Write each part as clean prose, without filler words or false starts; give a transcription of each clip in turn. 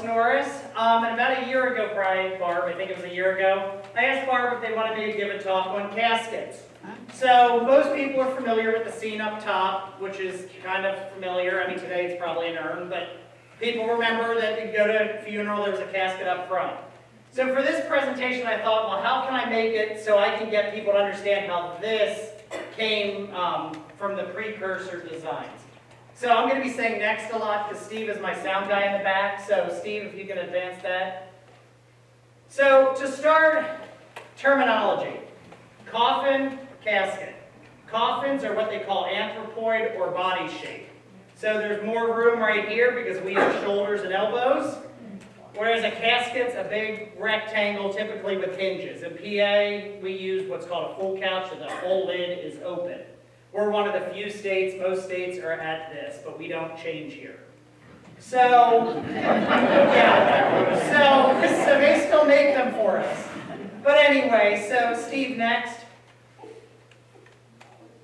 Norris. And about a year ago, probably, Barb, I think it was a year ago, I asked Barb if they wanted me to give a talk on caskets. So most people are familiar with the scene up top, which is kind of familiar. I mean, today it's probably an urn, but people remember that you go to a funeral, there's a casket up front. So for this presentation, I thought, well, how can I make it so I can get people to understand how this came from the precursor designs? So I'm going to be saying next a lot because Steve is my sound guy in the back. So Steve, if you can advance that. So to start, terminology. Coffin, casket. Coffins are what they call anthropoid or body shape. So there's more room right here because we have shoulders and elbows. Whereas a casket's a big rectangle, typically with hinges. In PA, we use what's called a full couch, so the whole lid is open. We're one of the few states, most states are at this, but we don't change here. So, yeah, so they still make them for us. But anyway, so Steve, next.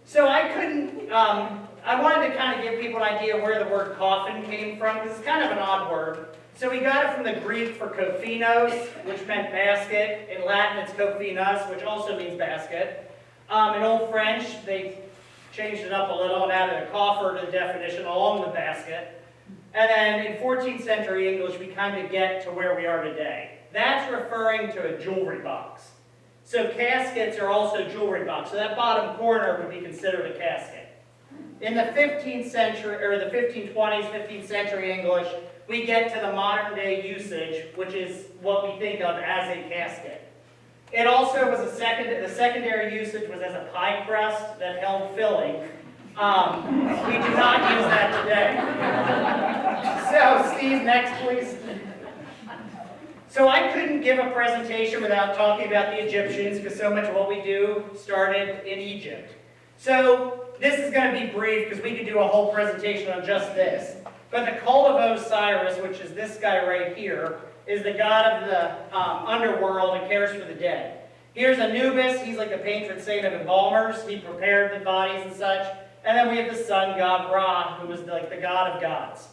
So I wanted to kind of give people an idea where the word coffin came from, because it's kind of an odd word. So we got it from the Greek for kophinos, which meant basket. In Latin, it's kophinas, which also means basket. In Old French, they changed it up a little and added a coffer to the definition along with basket. And then in 14th century English, we kind of get to where we are today. That's referring to a jewelry box. So caskets are also jewelry box. So that bottom corner would be considered a casket. In the 15th century, or the 1520s, 15th century English, we get to the modern day usage, which is what we think of as a casket. It also was the secondary usage was as a pie crust that held filling. We do not use that today. So Steve, next please. So I couldn't give a presentation without talking about the Egyptians because so much of what we do started in Egypt. So this is going to be brief because we could do a whole presentation on just this. But the cult of Osiris, which is this guy right here, is the god of the underworld and cares for the dead. Here's Anubis. He's like the patron saint of embalmers. He prepared the bodies and such. And then we have the sun god Ra, who was like the god of gods.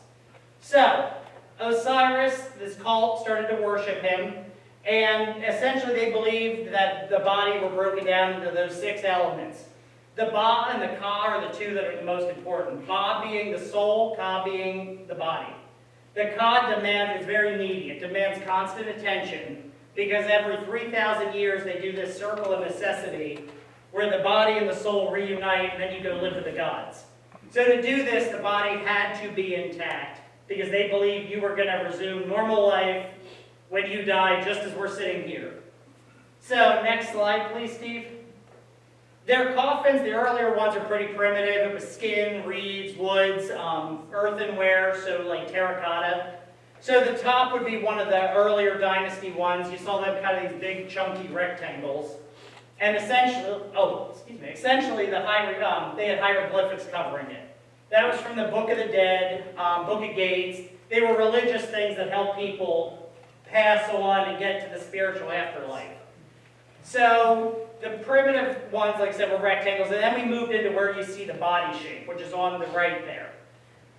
So Osiris, this cult started to worship him. And essentially they believed that the body were broken down into those 6 elements. The Ba and the Ka are the two that are the most important. Ba being the soul, Ka being the body. The Ka demand is very needy. It demands constant attention because every 3,000 years they do this circle of necessity where the body and the soul reunite and then you go live with the gods. So to do this, the body had to be intact because they believed you were going to resume normal life when you die, just as we're sitting here. So next slide, please, Steve. Their coffins, the earlier ones are pretty primitive. It was skin, reeds, woods, earthenware, so like terracotta. So the top would be one of the earlier dynasty ones. You saw them kind of these big chunky rectangles. And essentially the they had hieroglyphics covering it. That was from the Book of the Dead, Book of Gates. They were religious things that helped people pass on and get to the spiritual afterlife. So the primitive ones, like I said, were rectangles, and then we moved into where you see the body shape, which is on the right there.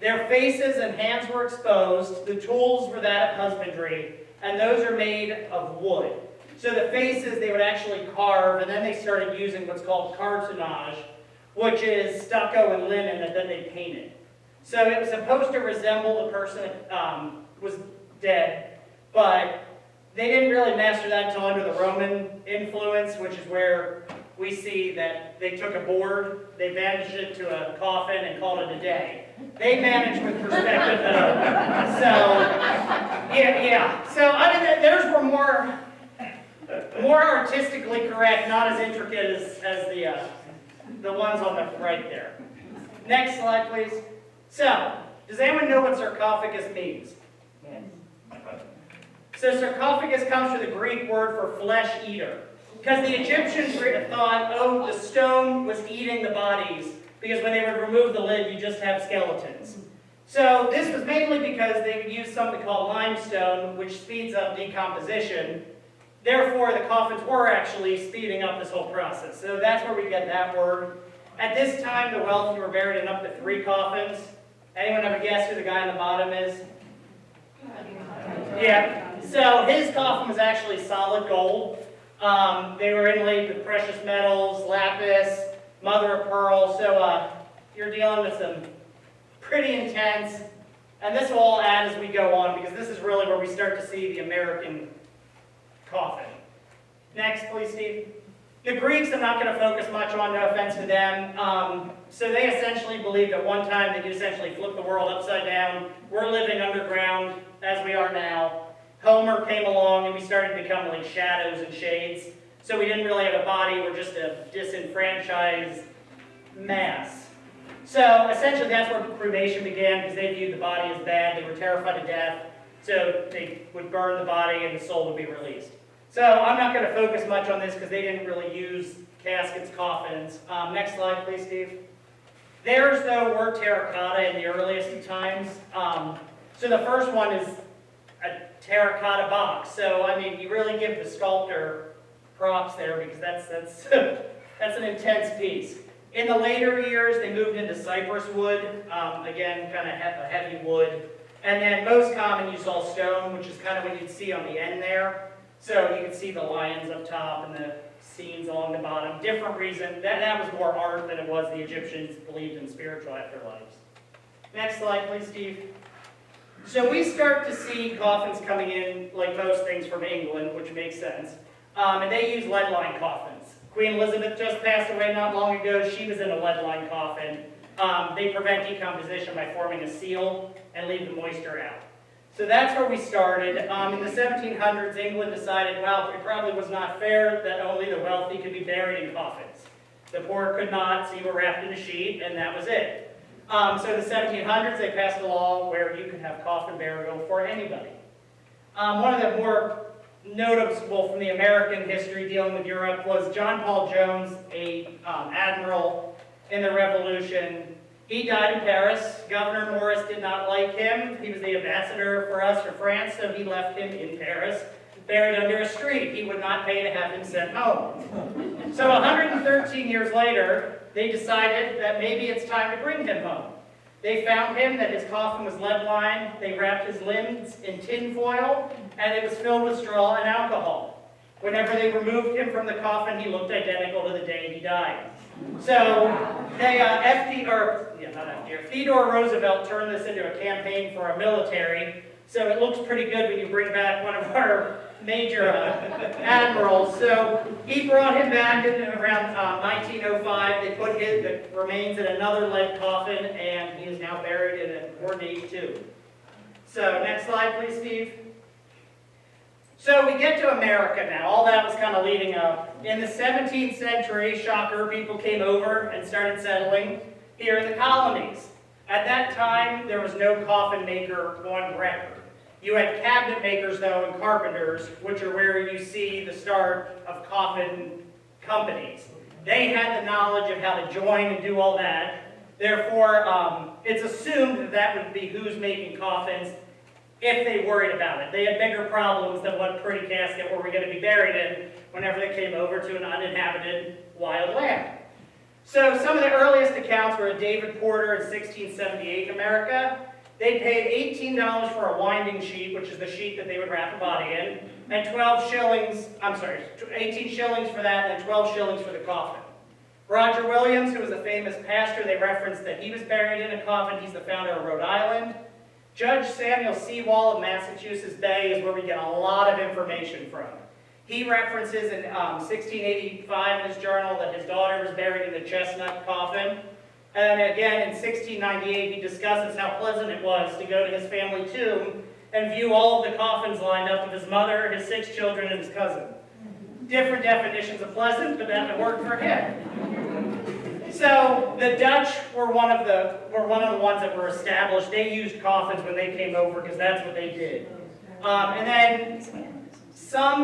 Their faces and hands were exposed, the tools were that of husbandry, and those are made of wood. So the faces they would actually carve, and then they started using what's called cartonnage, which is stucco and linen that then they painted. So it was supposed to resemble the person that was dead, but they didn't really master that until under the Roman influence, which is where we see that they took a board, they bandaged it to a coffin, and called it a day. They managed with perspective though. So, yeah. So I mean, theirs were more artistically correct, not as intricate as the ones on the right there. Next slide, please. So, does anyone know what sarcophagus means? Yes. So sarcophagus comes from the Greek word for flesh eater. Because the Egyptians thought, oh, the stone was eating the bodies, because when they would remove the lid, you just have skeletons. So this was mainly because they would use something called limestone, which speeds up decomposition. Therefore, the coffins were actually speeding up this whole process. So that's where we get that word. At this time, the wealthy were buried in up to 3 coffins. Anyone have a guess who the guy on the bottom is? Yeah, so his coffin was actually solid gold. They were inlaid with precious metals, lapis, mother of pearl, so you're dealing with some pretty intense, and this will all add as we go on, because this is really where we start to see the American coffin. Next, please, Steve. The Greeks, I'm not going to focus much on, no offense to them. So they essentially believed at one time they could essentially flip the world upside down. We're living underground as we are now. Homer came along and we started to become like shadows and shades. So we didn't really have a body, we're just a disenfranchised mass. So essentially that's where cremation began, because they viewed the body as bad. They were terrified of death. So they would burn the body and the soul would be released. So I'm not going to focus much on this because they didn't really use caskets, coffins. Next slide, please, Steve. Theirs, though, were terracotta in the earliest times. So the first one is a terracotta box. So, I mean, you really give the sculptor props there, because that's that's an intense piece. In the later years, they moved into cypress wood, again, kind of a heavy wood. And then most common, you saw stone, which is kind of what you'd see on the end there. So you can see the lions up top and the scenes along the bottom. Different reason. That was more art than it was the Egyptians believed in spiritual afterlives. Next slide, please, Steve. So we start to see coffins coming in, like most things, from England, which makes sense. And they use lead-lined coffins. Queen Elizabeth just passed away not long ago. She was in a lead-lined coffin. They prevent decomposition by forming a seal and leave the moisture out. So that's where we started. In the 1700s, England decided, well, it probably was not fair that only the wealthy could be buried in coffins. The poor could not, so you were wrapped in a sheet, and that was it. So in the 1700s, they passed a law where you could have coffin burial for anybody. One of the more noticeable from the American history dealing with Europe was John Paul Jones, a admiral in the Revolution. He died in Paris. Governor Norris did not like him. He was the ambassador for us for France, so he left him in Paris, buried under a street. He would not pay to have him sent home. So 113 years later, they decided that maybe it's time to bring him home. They found him, that his coffin was lead-lined. They wrapped his limbs in tin foil, and it was filled with straw and alcohol. Whenever they removed him from the coffin, he looked identical to the day he died. So they, Theodore Roosevelt turned this into a campaign for our military. So it looks pretty good when you bring back one of our major admirals. So he brought him back in around 1905. They put the remains in another lead coffin, and he is now buried in an ornate tomb. So next slide, please, Steve. So we get to America now. All that was kind of leading up. In the 17th century, shocker, people came over and started settling here in the colonies. At that time, there was no coffin maker on record. You had cabinet makers, though, and carpenters, which are where you see the start of coffin companies. They had the knowledge of how to join and do all that. Therefore, it's assumed that that would be who's making coffins, if they worried about it. They had bigger problems than what pretty casket were we going to be buried in whenever they came over to an uninhabited wild land. So some of the earliest accounts were a David Porter in 1678 in America. They paid $18 for a winding sheet, which is the sheet that they would wrap a body in, and 18 shillings for that, and 12 shillings for the coffin. Roger Williams, who was a famous pastor, they referenced that he was buried in a coffin. He's the founder of Rhode Island. Judge Samuel Sewall of Massachusetts Bay is where we get a lot of information from. He references in 1685 in his journal that his daughter was buried in the chestnut coffin. And again, in 1698, he discusses how pleasant it was to go to his family tomb and view all of the coffins lined up of his mother, his 6 children, and his cousin. Different definitions of pleasant, but that worked for him. So the Dutch were one of the ones that were established. They used coffins when they came over because that's what they did. And then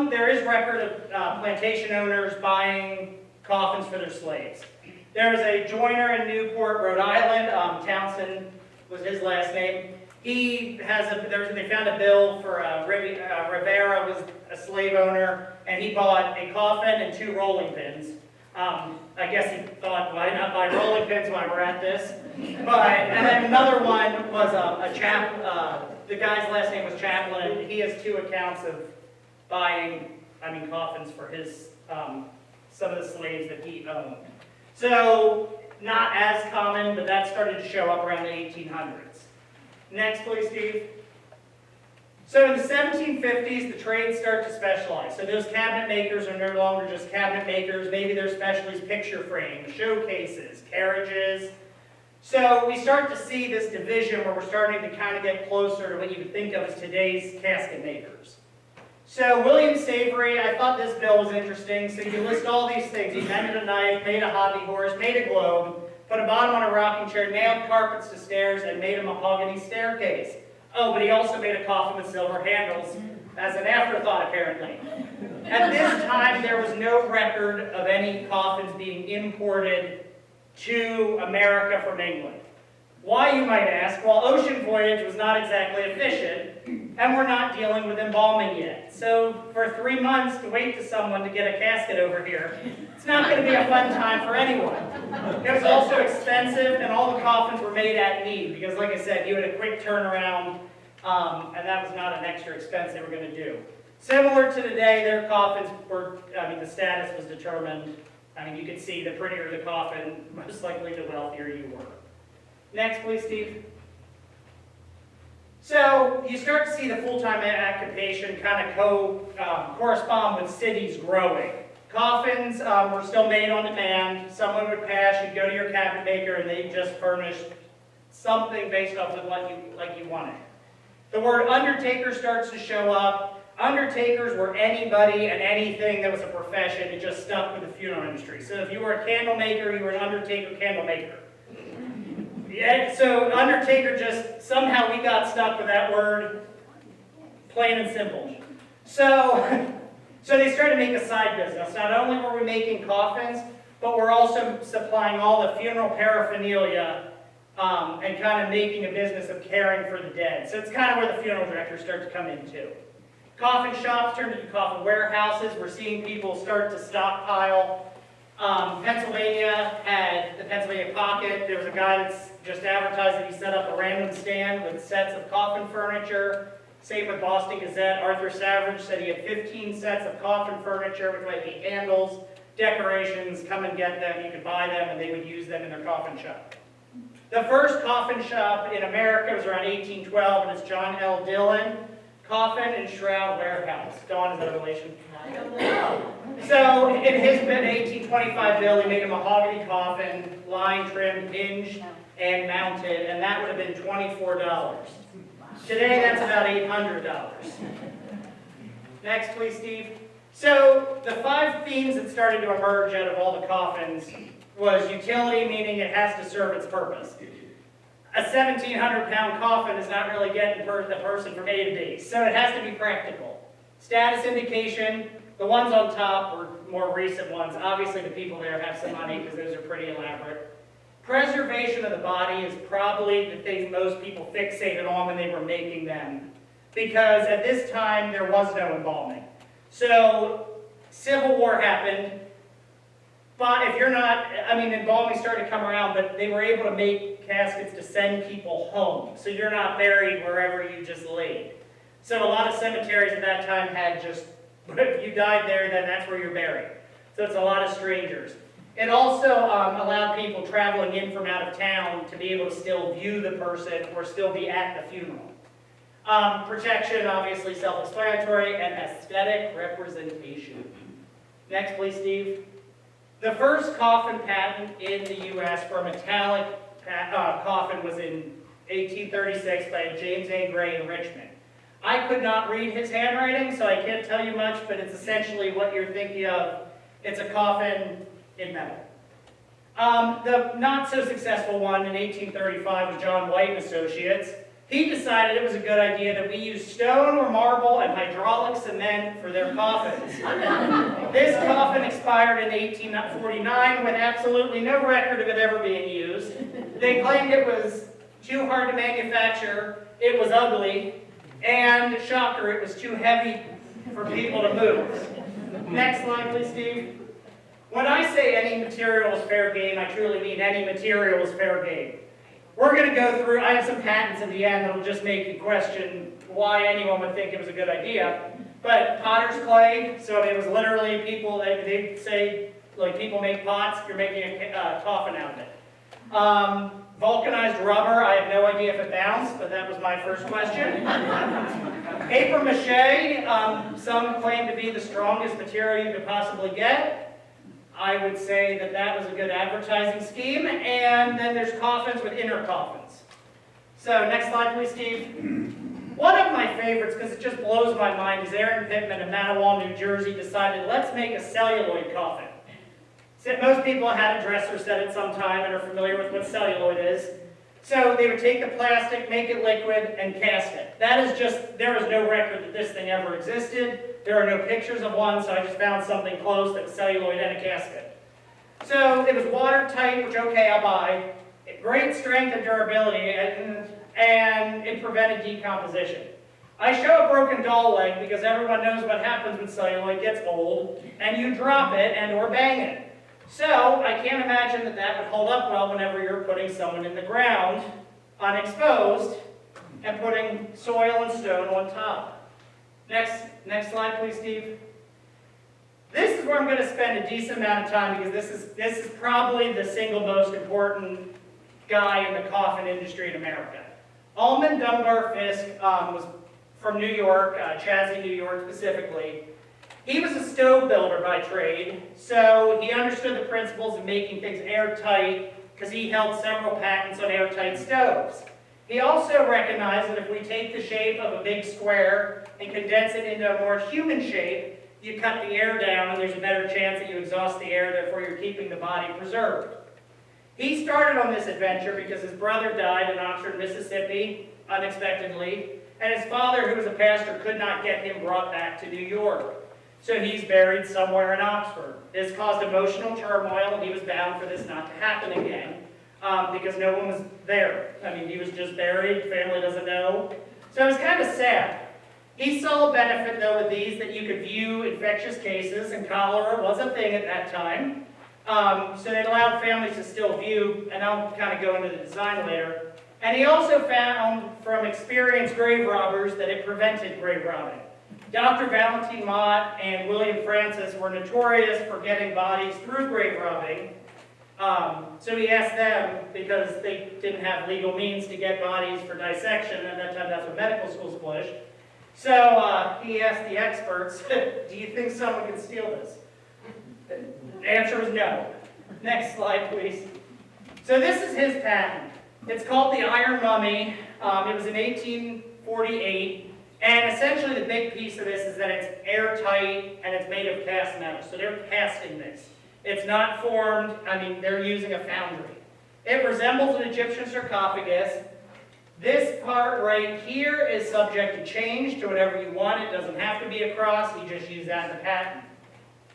there is record of plantation owners buying coffins for their slaves. There was a joiner in Newport, Rhode Island. Townsend was his last name. They found a bill for Rivera was a slave owner, and he bought a coffin and 2 rolling pins. I guess he thought, why not buy rolling pins while we're at this? But, and then another one was the guy's last name was Chaplin, and he has 2 accounts of buying, coffins for his, some of the slaves that he owned. So, not as common, but that started to show up around the 1800s. Next, please, Steve. So in the 1750s, the trades start to specialize. So those cabinet makers are no longer just cabinet makers. Maybe their specialties picture frames, showcases, carriages. So we start to see this division where we're starting to kind of get closer to what you would think of as today's casket makers. So William Savory, I thought this bill was interesting. So you list all these things. He invented a knife, made a hobby horse, made a globe, put a bottom on a rocking chair, nailed carpets to stairs, and made a mahogany staircase. Oh, but he also made a coffin with silver handles as an afterthought, apparently. At this time, there was no record of any coffins being imported to America from England. Why, you might ask? Well, ocean voyage was not exactly efficient, and we're not dealing with embalming yet. So for 3 months to wait to someone to get a casket over here, it's not going to be a fun time for anyone. It was also expensive, and all the coffins were made at need, because like I said, you had a quick turnaround, and that was not an extra expense they were going to do. Similar to today, their coffins were, the status was determined. You could see the prettier the coffin, most likely the wealthier you were. Next, please, Steve. So you start to see the full-time occupation kind of correspond with cities growing. Coffins were still made on demand. Someone would pass, you'd go to your cabinet maker, and they'd just furnish something based off of what you wanted. The word undertaker starts to show up. Undertakers were anybody and anything that was a profession. It just stuck with the funeral industry. So if you were a candle maker, you were an undertaker candle maker. Yeah, so undertaker just, somehow we got stuck with that word, plain and simple. So they started to make a side business. Not only were we making coffins, but we're also supplying all the funeral paraphernalia and kind of making a business of caring for the dead. So it's kind of where the funeral directors start to come in too. Coffin shops turned into coffin warehouses. We're seeing people start to stockpile. Pennsylvania had the Pennsylvania Pocket. There was a guy that's just advertised that he set up a random stand with sets of coffin furniture. Same with Boston Gazette. Arthur Savage said he had 15 sets of coffin furniture, which might be handles, decorations. Come and get them. You could buy them, and they would use them in their coffin shop. The first coffin shop in America was around 1812, and it's John L. Dillon Coffin and Shroud Warehouse. Dawn, is that a relation? I don't know. So in his 1825 bill, he made a mahogany coffin, line trimmed, hinged, and mounted, and that would have been $24. Today, that's about $800. Next, please, Steve. So the 5 themes that started to emerge out of all the coffins was utility, meaning it has to serve its purpose. A 1,700-pound coffin is not really getting the person from A to B, so it has to be practical. Status indication, the ones on top were more recent ones. Obviously, the people there have some money because those are pretty elaborate. Preservation of the body is probably the thing most people fixated on when they were making them, because at this time, there was no embalming. So, Civil War happened, but if you're not, embalming started to come around, but they were able to make caskets to send people home. So you're not buried wherever you just laid. So a lot of cemeteries at that time had just, if you died there, then that's where you're buried. So it's a lot of strangers. It also allowed people traveling in from out of town to be able to still view the person or still be at the funeral. Protection, obviously self-explanatory, and aesthetic representation. Next, please, Steve. The first coffin patent in the U.S. for a metallic coffin was in 1836 by James A. Gray in Richmond. I could not read his handwriting, so I can't tell you much, but it's essentially what you're thinking of. It's a coffin in metal. The not-so-successful one in 1835 was John White and Associates. He decided it was a good idea that we use stone or marble and hydraulic cement for their coffins. This coffin expired in 1849 with absolutely no record of it ever being used. They claimed it was too hard to manufacture, it was ugly, and, shocker, it was too heavy for people to move. Next slide, please, Steve. When I say any material is fair game, I truly mean any material is fair game. We're going to go through, I have some patents at the end that will just make you question why anyone would think it was a good idea. But potter's clay, so it was literally people, they say, like people make pots, you're making a coffin out of it. Vulcanized rubber, I have no idea if it bounced, but that was my first question. Paper mache, some claim to be the strongest material you could possibly get. I would say that that was a good advertising scheme. And then there's coffins with inner coffins. So next slide, please, Steve. One of my favorites, because it just blows my mind, is Aaron Pittman of Manawal, New Jersey, decided, let's make a celluloid coffin. Most people had a dresser set at some time and are familiar with what celluloid is. So they would take the plastic, make it liquid, and cast it. That is just, there is no record that this thing ever existed. There are no pictures of one, so I just found something close that was celluloid and a casket. So it was watertight, which okay, I'll buy. Great strength and durability, and it prevented decomposition. I show a broken doll leg because everyone knows what happens when celluloid gets old, and you drop it and or bang it. So I can't imagine that that would hold up well whenever you're putting someone in the ground, unexposed, and putting soil and stone on top. Next slide, please, Steve. This is where I'm going to spend a decent amount of time because this is probably the single most important guy in the coffin industry in America. Almond Dunbar Fisk was from New York, Chazy, New York specifically. He was a stove builder by trade, so he understood the principles of making things airtight because he held several patents on airtight stoves. He also recognized that if we take the shape of a big square and condense it into a more human shape, you cut the air down and there's a better chance that you exhaust the air, therefore you're keeping the body preserved. He started on this adventure because his brother died in Oxford, Mississippi, unexpectedly, and his father, who was a pastor, could not get him brought back to New York. So he's buried somewhere in Oxford. This caused emotional turmoil, and he was bound for this not to happen again because no one was there. I mean, he was just buried, family doesn't know. So it was kind of sad. He saw a benefit, though, with these, that you could view infectious cases, and cholera was a thing at that time. So it allowed families to still view, and I'll kind of go into the design later. And he also found from experienced grave robbers that it prevented grave robbing. Dr. Valentine Mott and William Francis were notorious for getting bodies through grave robbing. So he asked them, because they didn't have legal means to get bodies for dissection, and at that time that's what medical schools pushed. So he asked the experts, do you think someone can steal this? The answer was no. Next slide, please. So this is his patent. It's called the Iron Mummy. It was in 1848. And essentially the big piece of this is that it's airtight and it's made of cast metal. So they're casting this. It's not formed, I mean, they're using a foundry. It resembles an Egyptian sarcophagus. This part right here is subject to change to whatever you want. It doesn't have to be a cross. You just use that in the patent.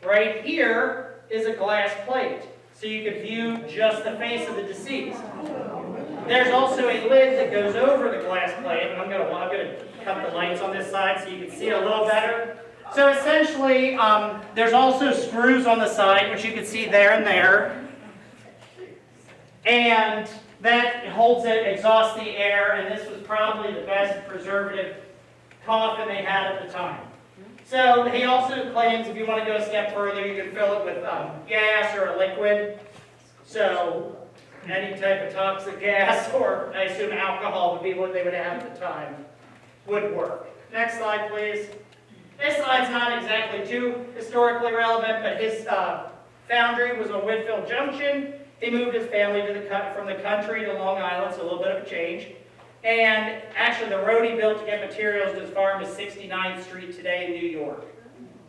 Right here is a glass plate. So you can view just the face of the deceased. There's also a lid that goes over the glass plate. And I'm going to cut the lights on this side so you can see it a little better. So essentially, there's also screws on the side, which you can see there and there. And that holds it, exhausts the air, and this was probably the best preservative coffin they had at the time. So he also claims if you want to go a step further, you can fill it with gas or a liquid. So any type of toxic gas, or I assume alcohol would be what they would have at the time, would work. Next slide, please. This slide's not exactly too historically relevant, but his foundry was on Whitfield Junction. He moved his family from the country to Long Island, so a little bit of a change. And actually, the road he built to get materials to his farm is 69th Street today in New York,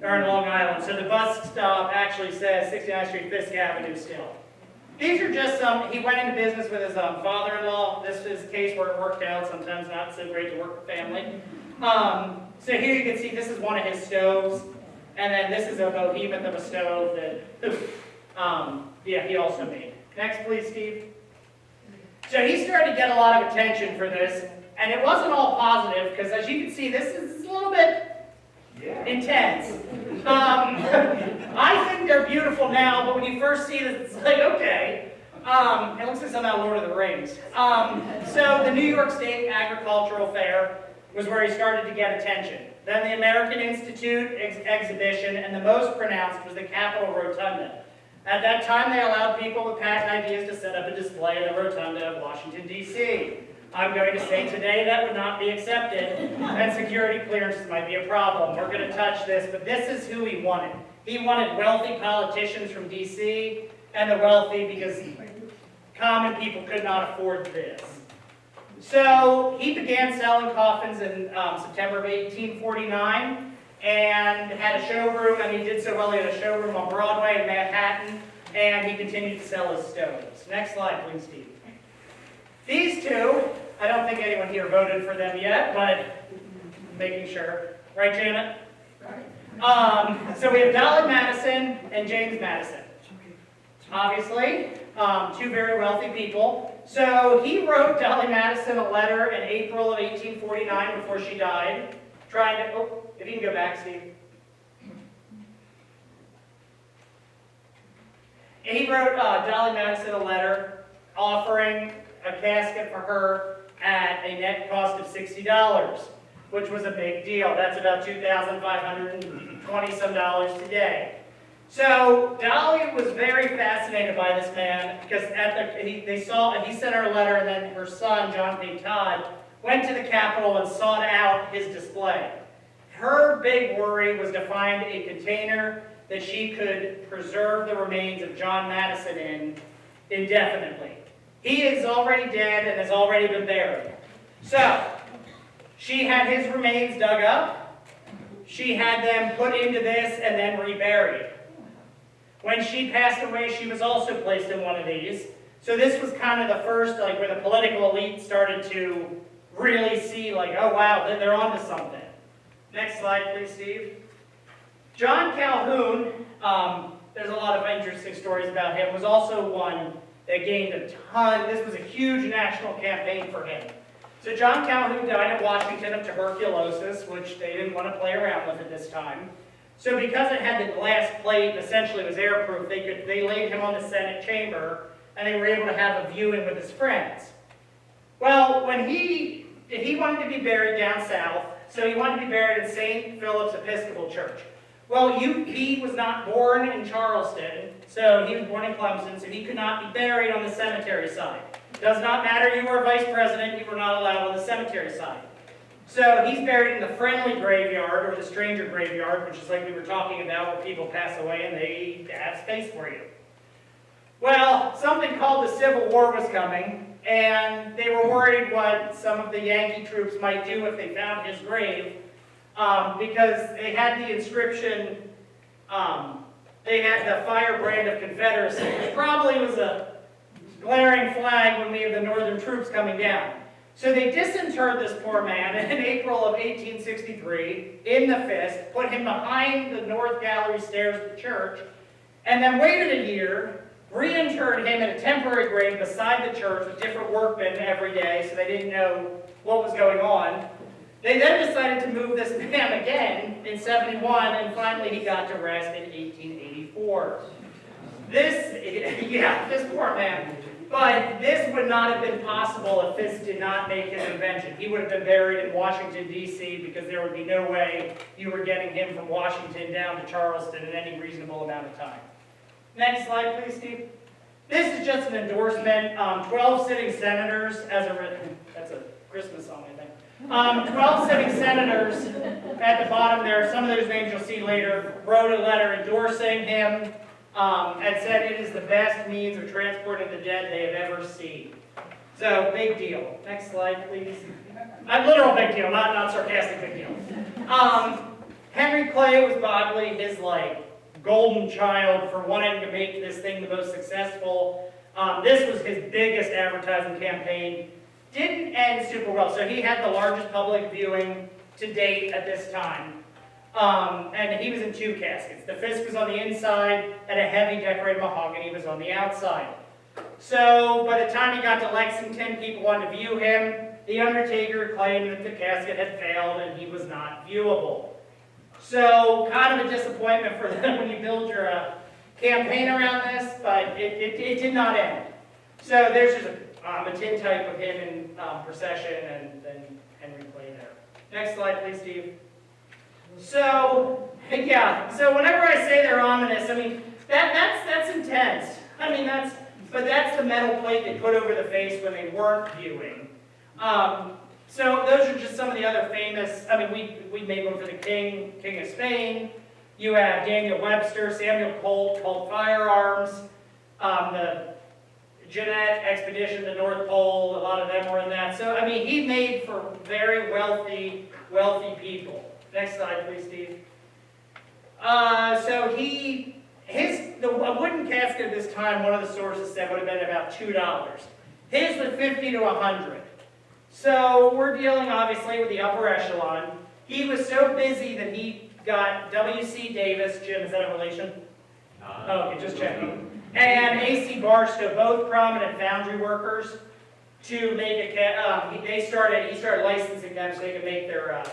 or in Long Island. So the bus stop actually says 69th Street, Fisk Avenue still. These are just some, he went into business with his father-in-law. This is a case where it worked out, sometimes not so great to work with family. So here you can see this is one of his stoves, and then this is a behemoth of a stove that, yeah, he also made. Next, please, Steve. So he started to get a lot of attention for this, and it wasn't all positive, because as you can see, this is a little bit intense. I think they're beautiful now, but when you first see this, it's like, okay. It looks like somehow Lord of the Rings. So the New York State Agricultural Fair was where he started to get attention. Then the American Institute exhibition, and the most pronounced was the Capitol Rotunda. At that time, they allowed people with patent ideas to set up a display in the Rotunda of Washington, D.C. I'm going to say today that would not be accepted, and security clearances might be a problem. We're going to touch this, but this is who he wanted. He wanted wealthy politicians from D.C., and the wealthy because common people could not afford this. So he began selling coffins in September of 1849 and had a showroom, and he did so well. He had a showroom on Broadway in Manhattan, and he continued to sell his stones. Next slide, please, Steve. These two, I don't think anyone here voted for them yet, but making sure. Right, Janet? Right. So we have Dolly Madison and James Madison. Obviously, two very wealthy people. So he wrote Dolly Madison a letter in April of 1849 before she died, trying to, oh, if you can go back, Steve. He wrote Dolly Madison a letter offering a casket for her at a net cost of $60, which was a big deal. That's about $2,520 some today. So Dolly was very fascinated by this man because he sent her a letter, and then her son, John P. Todd, went to the Capitol and sought out his display. Her big worry was to find a container that she could preserve the remains of John Madison in indefinitely. He is already dead and has already been buried. So she had his remains dug up. She had them put into this and then reburied. When she passed away, she was also placed in one of these. So this was kind of the first, like, where the political elite started to really see, like, oh wow, they're onto something. Next slide, please, Steve. John Calhoun, there's a lot of interesting stories about him, was also one that gained a ton. This was a huge national campaign for him. So John Calhoun died at Washington of tuberculosis, which they didn't want to play around with at this time. So because it had the glass plate, essentially it was airproof, they laid him on the Senate chamber, and they were able to have a viewing with his friends. Well, when he wanted to be buried down south, so he wanted to be buried in St. Philip's Episcopal Church. Well, he was not born in Charleston, so he was born in Clemson, so he could not be buried on the cemetery side. Does not matter, you were vice president, you were not allowed on the cemetery side. So he's buried in the friendly graveyard, or the stranger graveyard, which is like we were talking about, where people pass away and they have space for you. Well, something called the Civil War was coming, and they were worried what some of the Yankee troops might do if they found his grave, because they had the inscription, they had the firebrand of Confederacy, which probably was a glaring flag when we have the Northern troops coming down. So they disinterred this poor man in April of 1863 in the fist, put him behind the north gallery stairs of the church, and then waited a year, reinterred him in a temporary grave beside the church with different workmen every day, so they didn't know what was going on. They then decided to move this man again in 71, and finally he got to rest in 1884. This poor man. But this would not have been possible if this did not make his invention. He would have been buried in Washington, D.C., because there would be no way you were getting him from Washington down to Charleston in any reasonable amount of time. Next slide, please, Steve. This is just an endorsement. 12 sitting senators, that's a Christmas song, I think. 12 sitting senators at the bottom there, some of those names you'll see later, wrote a letter endorsing him. And said it is the best means of transporting the dead they have ever seen. So, big deal. Next slide, please. A literal big deal, not sarcastic big deal. Henry Clay was probably his, golden child for wanting to make this thing the most successful. This was his biggest advertising campaign. Didn't end super well. So he had the largest public viewing to date at this time. And he was in 2 caskets. The Fisk was on the inside, and a heavy decorated mahogany was on the outside. So by the time he got to Lexington, people wanted to view him. The undertaker claimed that the casket had failed and he was not viewable. So kind of a disappointment for them when you build your campaign around this, but it did not end. So there's just a tintype of him in procession and then Henry Clay there. Next slide, please, Steve. So, yeah, so whenever I say they're ominous, I mean, that's intense. I mean, but that's the metal plate they put over the face when they weren't viewing. So those are just some of the other famous, I mean, we made one for the King of Spain. You have Daniel Webster, Samuel Colt Firearms, the Jeannette expedition to the North Pole, a lot of them were in that. So, I mean, he made for very wealthy people. Next slide, please, Steve. So a wooden casket at this time, one of the sources said would have been about $2. His was $50 to $100. So we're dealing obviously with the upper echelon. He was so busy that he got W.C. Davis, Jim, is that a relation? Okay, just checking. And A.C. Barstow, both prominent foundry workers, to make he started licensing them so they could make their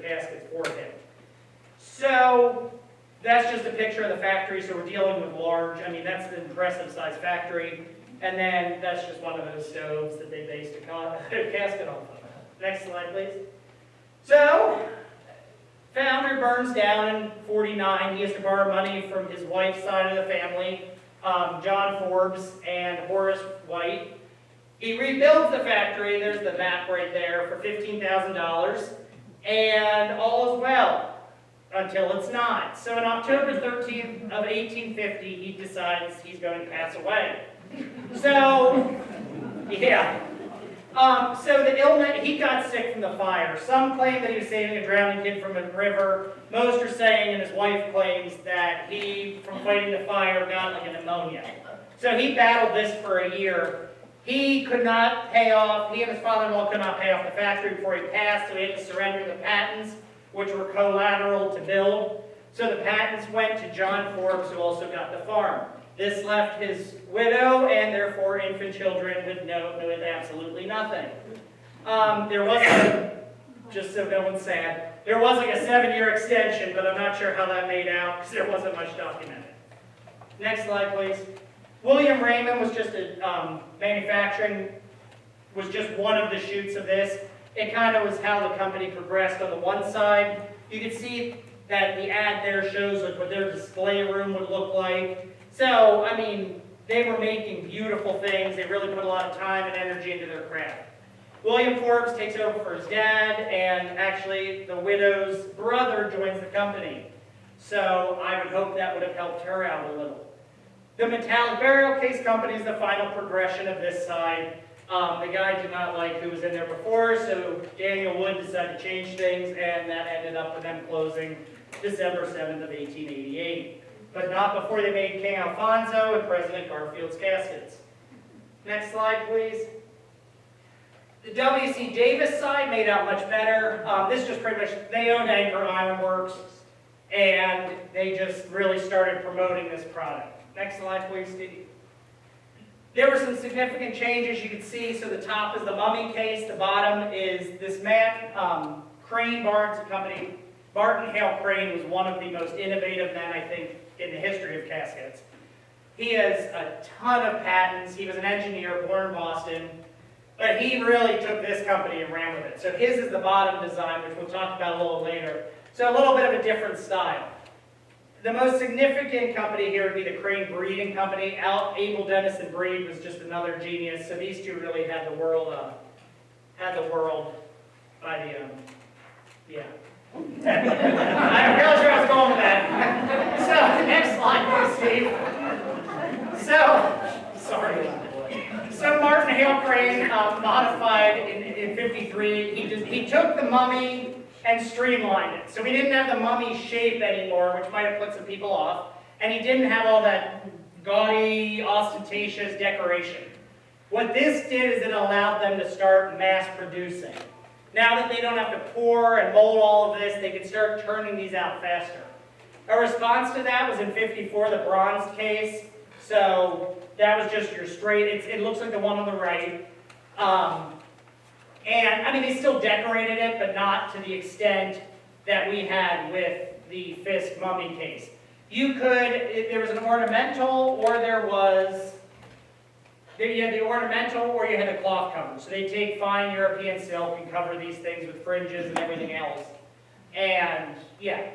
caskets for him. So that's just a picture of the factory. So we're dealing with large. I mean, that's an impressive size factory. And then that's just one of those stoves that they based a casket off of. Next slide, please. So, foundry burns down in '49. He has to borrow money from his wife's side of the family, John Forbes and Horace White. He rebuilds the factory, there's the map right there, for $15,000, and all is well, until it's not. So on October 13th of 1850, he decides he's going to pass away. So, yeah. So the illness, he got sick from the fire. Some claim that he was saving a drowning kid from a river. Most are saying, and his wife claims, that he, from fighting the fire, got like a pneumonia. So he battled this for a year. He could not pay off, he and his father-in-law could not pay off the factory before he passed, so he had to surrender the patents, which were collateral to build. So the patents went to John Forbes, who also got the farm. This left his widow and their 4 infant children with absolutely nothing. There was, just so no one's sad, there was like a 7-year extension, but I'm not sure how that made out because there wasn't much documented. Next slide, please. William Raymond was just manufacturing, was just one of the shoots of this. It kind of was how the company progressed. On the one side, you can see that the ad there shows like what their display room would look like. So, I mean, they were making beautiful things. They really put a lot of time and energy into their craft. William Forbes takes over for his dad, and actually the widow's brother joins the company. So I would hope that would have helped her out a little. The metallic burial case company is the final progression of this side. The guy did not like who was in there before, so Daniel Wood decided to change things, and that ended up with them closing December 7th of 1888. But not before they made King Alfonso and President Garfield's caskets. Next slide, please. The W.C. Davis side made out much better. This just pretty much, they owned Anchor Iron Works, and they just really started promoting this product. Next slide, please, Steve. There were some significant changes you can see. So the top is the mummy case. The bottom is this man, Crane Barnes Company. Barton Hale Crane was one of the most innovative men, I think, in the history of caskets. He has a ton of patents. He was an engineer born in Boston, but he really took this company and ran with it. So his is the bottom design, which we'll talk about a little later. So a little bit of a different style. The most significant company here would be the Crane Breeding Company. Abel Dennison Breed was just another genius. So these two really had the world by the yeah. I realized where I was going with that. So, next slide, please, Steve. Sorry. So Martin Hale Crane modified in 53. He took the mummy and streamlined it. So we didn't have the mummy shape anymore, which might have put some people off. And he didn't have all that gaudy, ostentatious decoration. What this did is it allowed them to start mass producing. Now that they don't have to pour and mold all of this, they can start turning these out faster. A response to that was in 54, the bronze case. So that was just your straight, it looks like the one on the right. And I mean, they still decorated it, but not to the extent that we had with the Fisk mummy case. You could, there was an ornamental, or there was, you had the ornamental, or you had the cloth cover. So they take fine European silk and cover these things with fringes and everything else. And yeah.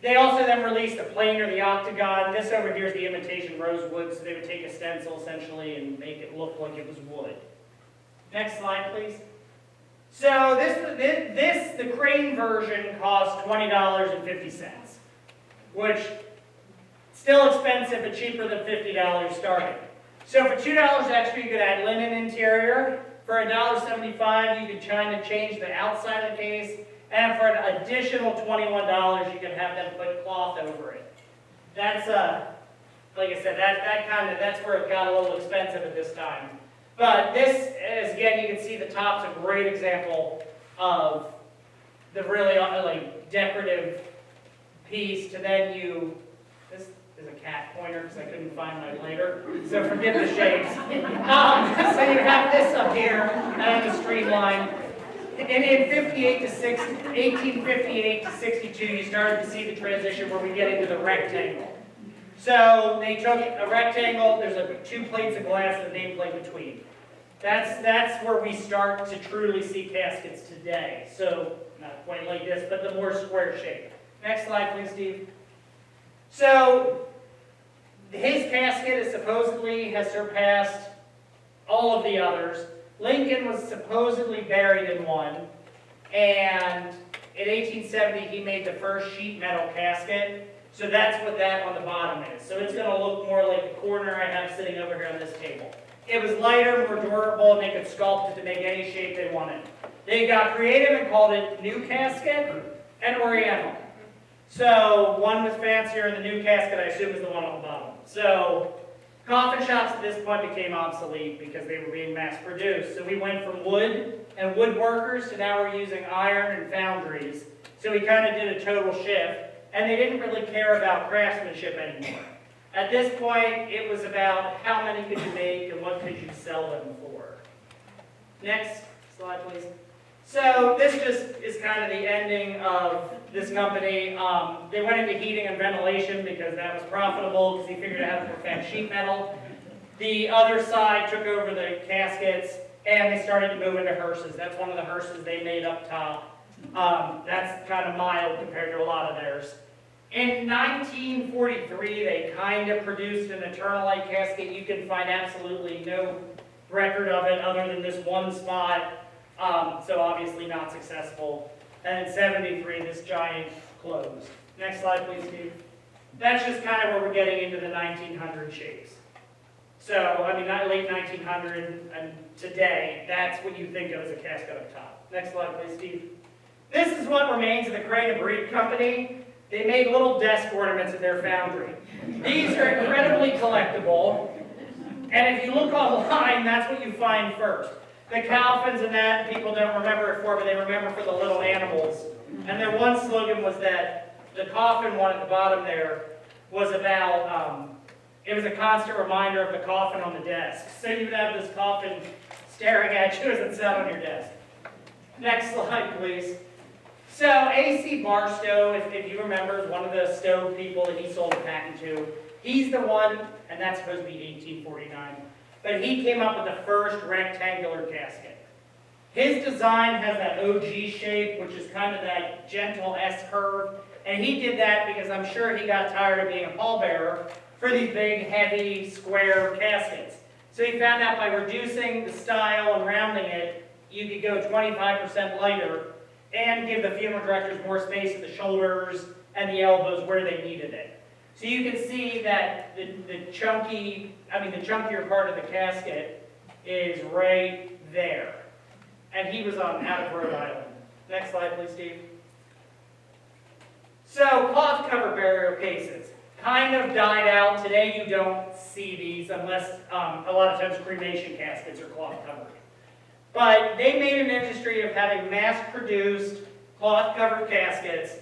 They also then released the plain or the octagon. This over here is the imitation rosewood, so they would take a stencil essentially and make it look like it was wood. Next slide, please. So the crane version cost $20.50, which still expensive but cheaper than $50 starting. So for $2 extra, you could add linen interior. For $1.75, you could change the outside of the case. And for an additional $21, you can have them put cloth over it. That's like I said, that's where it got a little expensive at this time. But this is, again, you can see the top's a great example of the really like decorative piece. To then this is a cat pointer because I couldn't find my lighter, so forgive the shapes. So you have this up here and the streamline. And in 1858 to 62, you started to see the transition where we get into the rectangle. So they took a rectangle, there's two plates of glass and a nameplate between. That's where we start to truly see caskets today. So not quite like this, but the more square shape. Next slide, please, Steve. So his casket is supposedly has surpassed all of the others. Lincoln was supposedly buried in one, and in 1870 he made the first sheet metal casket, so that's what that on the bottom is. So it's going to look more like the corner I have sitting over here on this table. It was lighter, more durable, and they could sculpt it to make any shape they wanted. They got creative and called it New Casket and Oriental. So one was fancier, and the new casket I assume is the one on the bottom. So coffin shops at this point became obsolete because they were being mass produced. So we went from wood and woodworkers to now we're using iron and foundries. So we kind of did a total shift, and they didn't really care about craftsmanship anymore. At this point, it was about how many could you make and what could you sell them for. Next slide, please. So this just is kind of the ending of this company. They went into heating and ventilation because that was profitable because he figured out how to perfect sheet metal. The other side took over the caskets and they started to move into hearses. That's one of the hearses they made up top. That's kind of mild compared to a lot of theirs. In 1943, they kind of produced an eternal light casket. You can find absolutely no record of it other than this one spot. So obviously not successful. And in 73, this giant closed. Next slide, please, Steve. That's just kind of where we're getting into the 1900 shapes. So, I mean, late 1900 and today, that's what you think of as a casket up top. Next slide, please, Steve. This is what remains of the Crane and Breed Company. They made little desk ornaments at their foundry. These are incredibly collectible. And if you look online, that's what you find first. The coffins and that, people don't remember it for, but they remember for the little animals. And their one slogan was that the coffin one at the bottom there was about, it was a constant reminder of the coffin on the desk. So you would have this coffin staring at you as it sat on your desk. Next slide, please. So A.C. Barstow, if you remember, is one of the stove people that he sold a patent to. He's the one, and that's supposed to be 1849. But he came up with the first rectangular casket. His design has that OG shape, which is kind of that gentle S-curve. And he did that because I'm sure he got tired of being a pallbearer for these big, heavy, square caskets. So he found out by reducing the style and rounding it, you could go 25% lighter and give the funeral directors more space at the shoulders and the elbows where they needed it. So you can see that the chunkier part of the casket is right there. And he was out of Rhode Island. Next slide, please, Steve. So cloth cover burial cases kind of died out. Today you don't see these unless a lot of times cremation caskets are cloth covered. But they made an industry of having mass-produced cloth-covered caskets,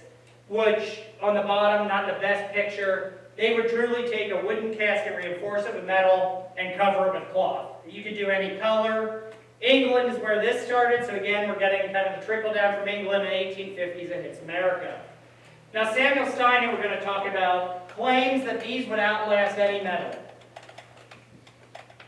which on the bottom, not the best picture, they would truly take a wooden casket, reinforce it with metal, and cover it with cloth. You could do any color, England is where this started, so again, we're getting kind of the trickle down from England in the 1850s and hits America. Now, Samuel Stein, who we're going to talk about, claims that these would outlast any metal.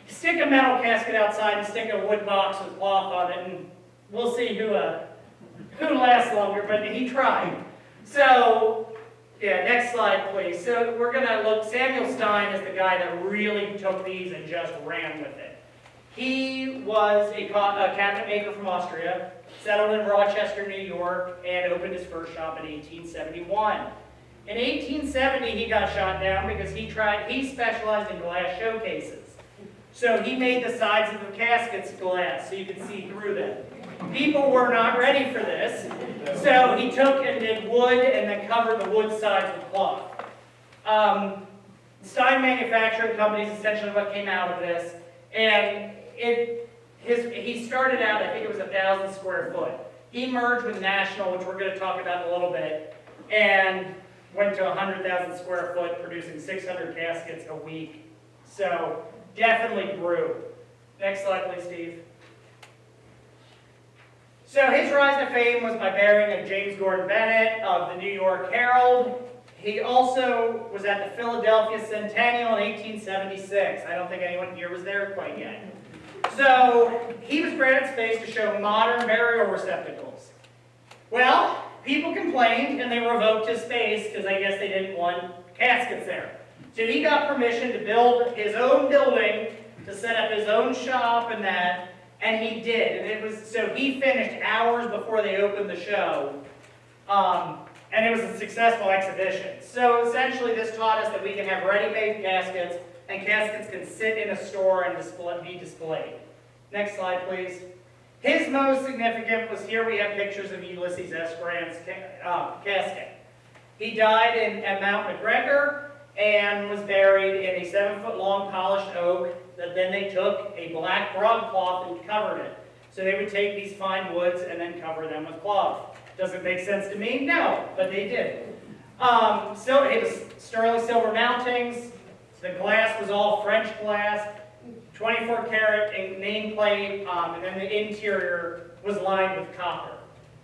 Stick a metal casket outside and stick a wood box with cloth on it, and we'll see who lasts longer, but he tried. So, yeah, next slide, please. So we're going to look, Samuel Stein is the guy that really took these and just ran with it. He was a cabinet maker from Austria, settled in Rochester, New York, and opened his first shop in 1871. In 1870, he got shot down because he specialized in glass showcases. So he made the sides of the caskets glass so you could see through them. People were not ready for this, so he took and did wood and then covered the wood sides with cloth. Stein Manufacturing Company is essentially what came out of this, and he started out, I think it was 1,000 square foot. He merged with National, which we're going to talk about in a little bit, and went to 100,000 square foot, producing 600 caskets a week. So definitely grew. Next slide, please, Steve. So his rise to fame was by bearing of James Gordon Bennett of the New York Herald. He also was at the Philadelphia Centennial in 1876. I don't think anyone here was there quite yet. So he was granted space to show modern burial receptacles. Well, people complained and they revoked his space because I guess they didn't want caskets there. So he got permission to build his own building, to set up his own shop and that, and he did. And so he finished hours before they opened the show, and it was a successful exhibition. So essentially this taught us that we can have ready-made caskets, and caskets can sit in a store and be displayed. Next slide, please. His most significant was here we have pictures of Ulysses S. Grant's casket. He died at Mount McGregor and was buried in a 7-foot-long polished oak that then they took a black broadcloth and covered it. So they would take these fine woods and then cover them with cloth. Does it make sense to me? No, but they did. So it was sterling silver mountings. The glass was all French glass, 24-karat nameplate, and then the interior was lined with copper.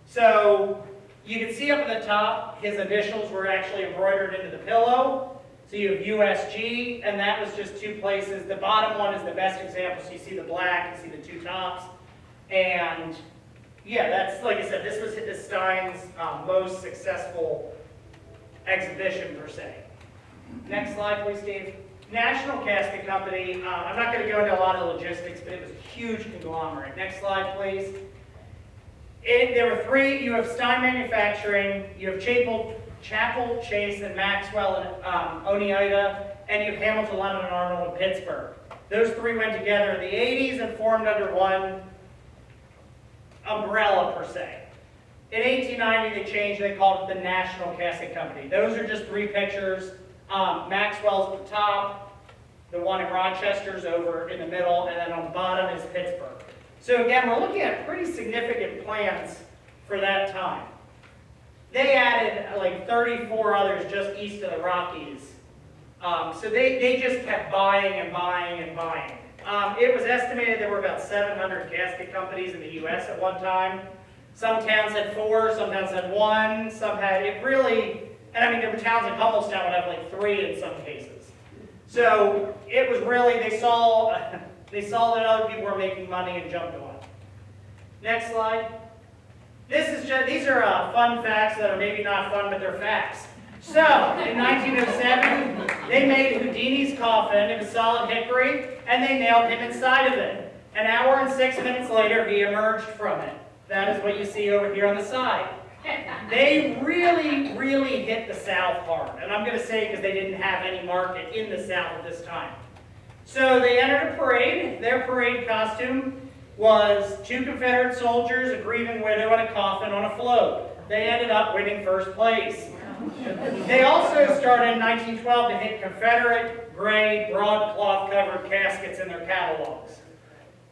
So you can see up at the top, his initials were actually embroidered into the pillow. So you have USG, and that was just two places. The bottom one is the best example. So you see the black, you see the two tops. And yeah, that's, like I said, this was Stein's most successful exhibition, per se. Next slide, please, Steve. National Casket Company. I'm not going to go into a lot of logistics, but it was a huge conglomerate. Next slide, please. There were three. You have Stein Manufacturing, you have Chapel, Chase, and Maxwell and Oneida, and you have Hamilton, London, and Arnold in Pittsburgh. Those three went together in the 80s and formed under one umbrella, per se. In 1890, they changed, they called it the National Casket Company. Those are just three pictures. Maxwell's at the top, the one in Rochester's over in the middle, and then on the bottom is Pittsburgh. So again, we're looking at pretty significant plants for that time. They added like 34 others just east of the Rockies. So they just kept buying and buying and buying. It was estimated there were about 700 casket companies in the U.S. at one time. Some towns had 4, some towns had 1, some had, it really, and I mean there were towns in Hummelstown would have like 3 in some cases. So it was really, they saw that other people were making money and jumped on. Next slide. These are fun facts that are maybe not fun, but they're facts. So, in 1907, they made Houdini's coffin. It was solid hickory, and they nailed him inside of it. An hour and 6 minutes later, he emerged from it. That is what you see over here on the side. They really, really hit the South hard. And I'm going to say because they didn't have any market in the South at this time. So they entered a parade. Their parade costume was 2 Confederate soldiers, a grieving widow, and a coffin on a float. They ended up winning first place. They also started in 1912 to hit Confederate gray broadcloth covered caskets in their catalogs.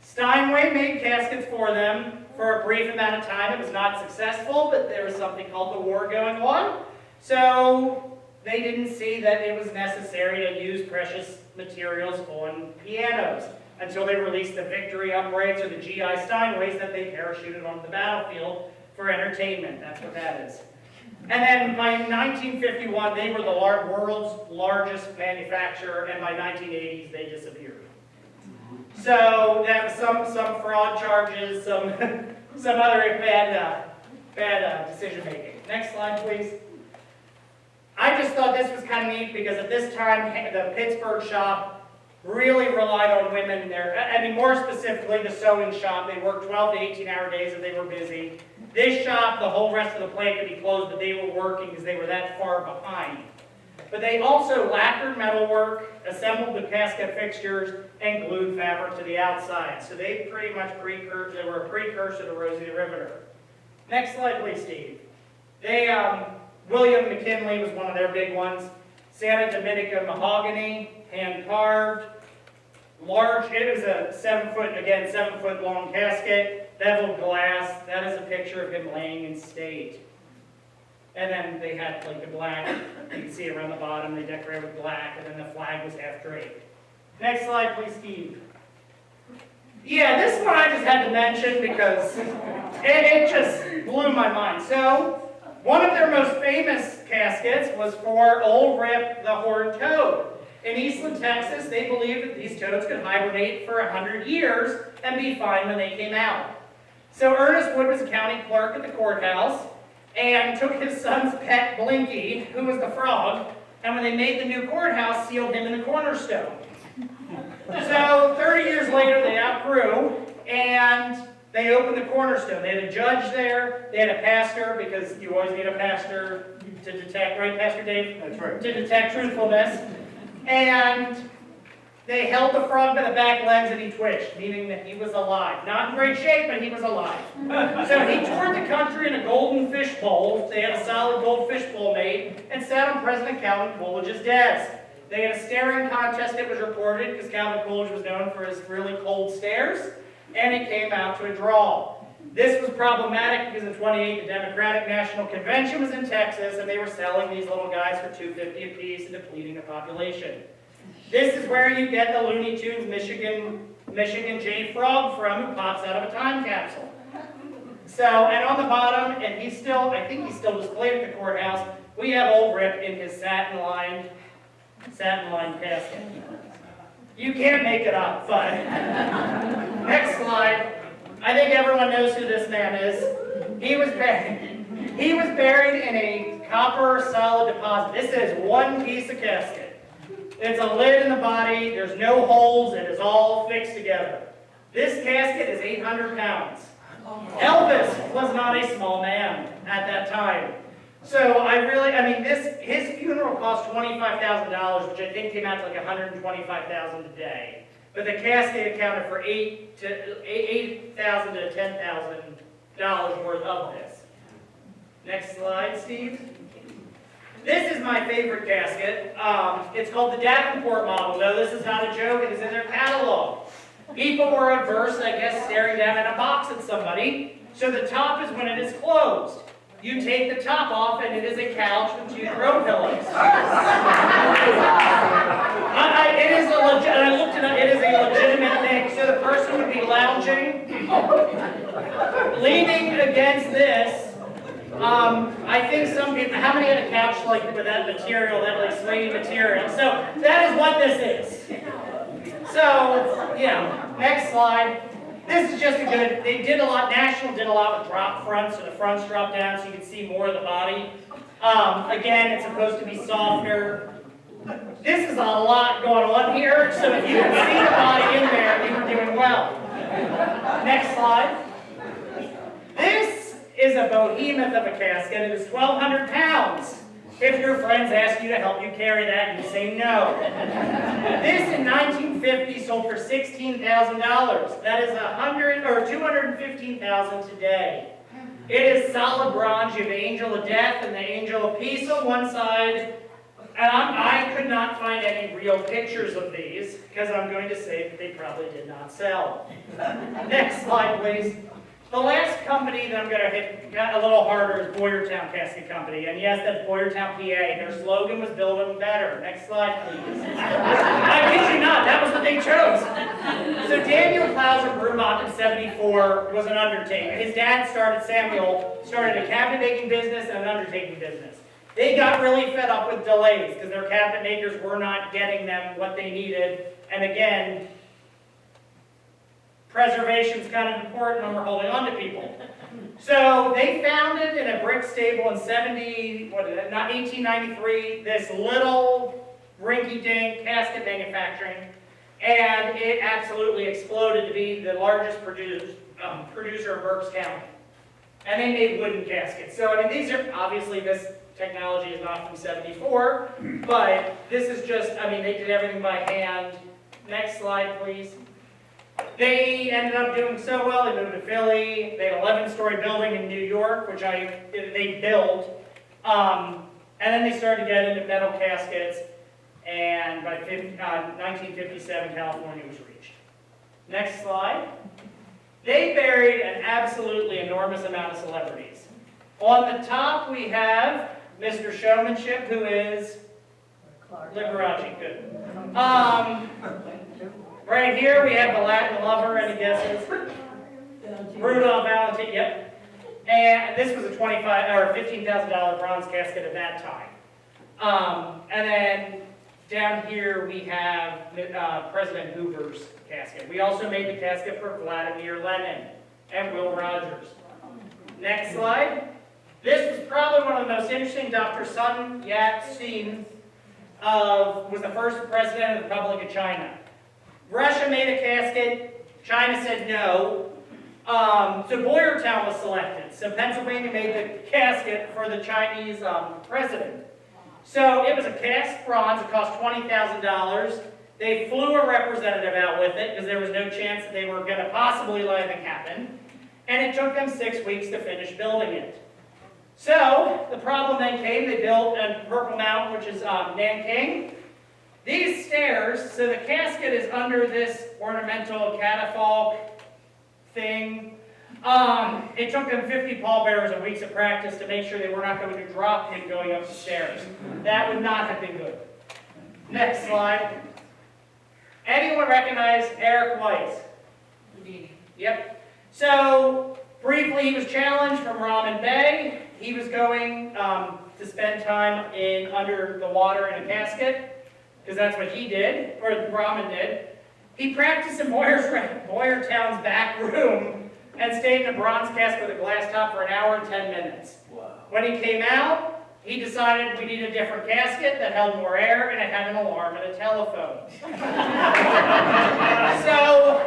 Steinway made caskets for them for a brief amount of time. It was not successful, but there was something called the war going on. So they didn't see that it was necessary to use precious materials on pianos. until they released the Victory Uprights or the GI Steinways that they parachuted onto the battlefield for entertainment. That's what that is. And then by 1951, they were the world's largest manufacturer, and by 1980s, they disappeared. So that was some fraud charges, some other bad decision making. Next slide, please. I just thought this was kind of neat because at this time, the Pittsburgh shop really relied on women in there. I mean, more specifically, the sewing shop. They worked 12 to 18-hour days if they were busy. This shop, the whole rest of the plant could be closed, but they were working because they were that far behind. But they also lacquered metalwork, assembled the casket fixtures, and glued fabric to the outside. So they pretty much they were a precursor to Rosie the Riveter. Next slide, please, Steve. William McKinley was one of their big ones. Santa Dominica mahogany, hand carved, large. It was a 7-foot long casket, beveled glass. That is a picture of him laying in state. And then they had like the black. You can see around the bottom. They decorated with black, and then the flag was half draped. Next slide, please, Steve. Yeah, this one I just had to mention because it just blew my mind. So, one of their most famous caskets was for Old Rip the horned toad. In Eastland, Texas, they believed that these toads could hibernate for 100 years and be fine when they came out. So Ernest Wood was a county clerk at the courthouse and took his son's pet Blinky, who was the frog, and when they made the new courthouse, sealed him in the cornerstone. So 30 years later, they outgrew, and they opened the cornerstone. They had a judge there, they had a pastor, because you always need a pastor to detect, right, Pastor Dave? That's right. To detect truthfulness. And they held the frog by the back legs and he twitched, meaning that he was alive. Not in great shape, but he was alive. So he toured the country in a golden fish bowl. They had a solid gold fish bowl made and sat on President Calvin Coolidge's desk. They had a staring contest, it was reported, because Calvin Coolidge was known for his really cold stares, and it came out to a draw. This was problematic because in 28, the Democratic National Convention was in Texas, and they were selling these little guys for $2.50 a piece and depleting the population. This is where you get the Looney Tunes Michigan J. Frog from, who pops out of a time capsule. So, and on the bottom, and I think he's still displayed at the courthouse, we have Old Rip in his satin-lined casket. You can't make it up, but next slide. I think everyone knows who this man is. He was buried in a copper solid deposit. This is one piece of casket. It's a lid in the body. There's no holes. It is all fixed together. This casket is 800 pounds. Elvis was not a small man at that time. So his funeral cost $25,000, which I think came out to like $125,000 a day. But the casket accounted for $8,000 to $10,000 worth of this. Next slide, Steve. This is my favorite casket. It's called the Davenport model. No, this is not a joke. It is in their catalog. People were averse, I guess, staring down in a box at somebody. So the top is when it is closed. You take the top off, and it is a couch with 2 throw pillows. I looked it up. It is a legitimate thing. So the person would be lounging, leaning against this. I think some people. How many had a couch like with that material, that like swinging material? So that is what this is. So yeah. Next slide. This is just a good, they did a lot, National did a lot with drop fronts, so the fronts drop down so you can see more of the body. Again, it's supposed to be softer. This is a lot going on here, so if you can see the body in there, you were doing well. Next slide. This is a behemoth of a casket. It is 1,200 pounds. If your friends ask you to help you carry that, you say no. This in 1950 sold for $16,000. That is $215,000 today. It is solid bronze. You have the Angel of Death and the Angel of Peace on one side. And I could not find any real pictures of these because I'm going to say that they probably did not sell. Next slide, please. The last company that I'm going to hit a little harder is Boyertown Casket Company. And yes, that's Boyertown, PA. Their slogan was build them better. Next slide, please. I kid you not, that was what they chose. So Daniel Clauser Brumont in 74 was an undertaker. His dad Samuel started a cabinet making business and an undertaking business. They got really fed up with delays because their cabinet makers were not getting them what they needed. And again, preservation is kind of important when we're holding on to people. So they founded in a brick stable in 1893, this little rinky-dink casket manufacturing, and it absolutely exploded to be the largest producer in Berks County. And they made wooden caskets. So, I mean, these are, obviously this technology is not from 74, but this is just, I mean, they did everything by hand. Next slide, please. They ended up doing so well, they moved to Philly, they had an 11-story building in New York, which they built, and then they started to get into metal caskets, and by 1957, California was reached. Next slide. They buried an absolutely enormous amount of celebrities. On the top, we have Mr. Showmanship, who is Liberace, good. Right here we have the Latin lover, any guesses? Rudolph Valentine, yep. And this was a $15,000 bronze casket at that time. And then down here we have President Hoover's casket. We also made the casket for Vladimir Lenin and Will Rogers. Next slide. This was probably one of the most interesting. Dr. Sun Yat-sen was the first president of the Republic of China. Russia made a casket, China said no, so Boyertown was selected. So Pennsylvania made the casket for the Chinese president. So it was a cast bronze, it cost $20,000. They flew a representative out with it because there was no chance that they were going to possibly let anything happen. And it took them 6 weeks to finish building it. So the problem then came, they built a Purple Mountain, which is Nanking. These stairs, so the casket is under this ornamental catafalque thing. It took them 50 pallbearers and weeks of practice to make sure they were not going to drop him going up the stairs. That would not have been good. Next slide. Anyone recognize Eric Weiss? Yep. So, briefly, he was challenged from Ramen Bay. He was going to spend time under the water in a casket, because that's what he did, or Ramen did. He practiced in Boyertown's back room and stayed in a bronze casket with a glass top for an hour and 10 minutes. Wow. When he came out, he decided we need a different casket that held more air, and it had an alarm and a telephone. So,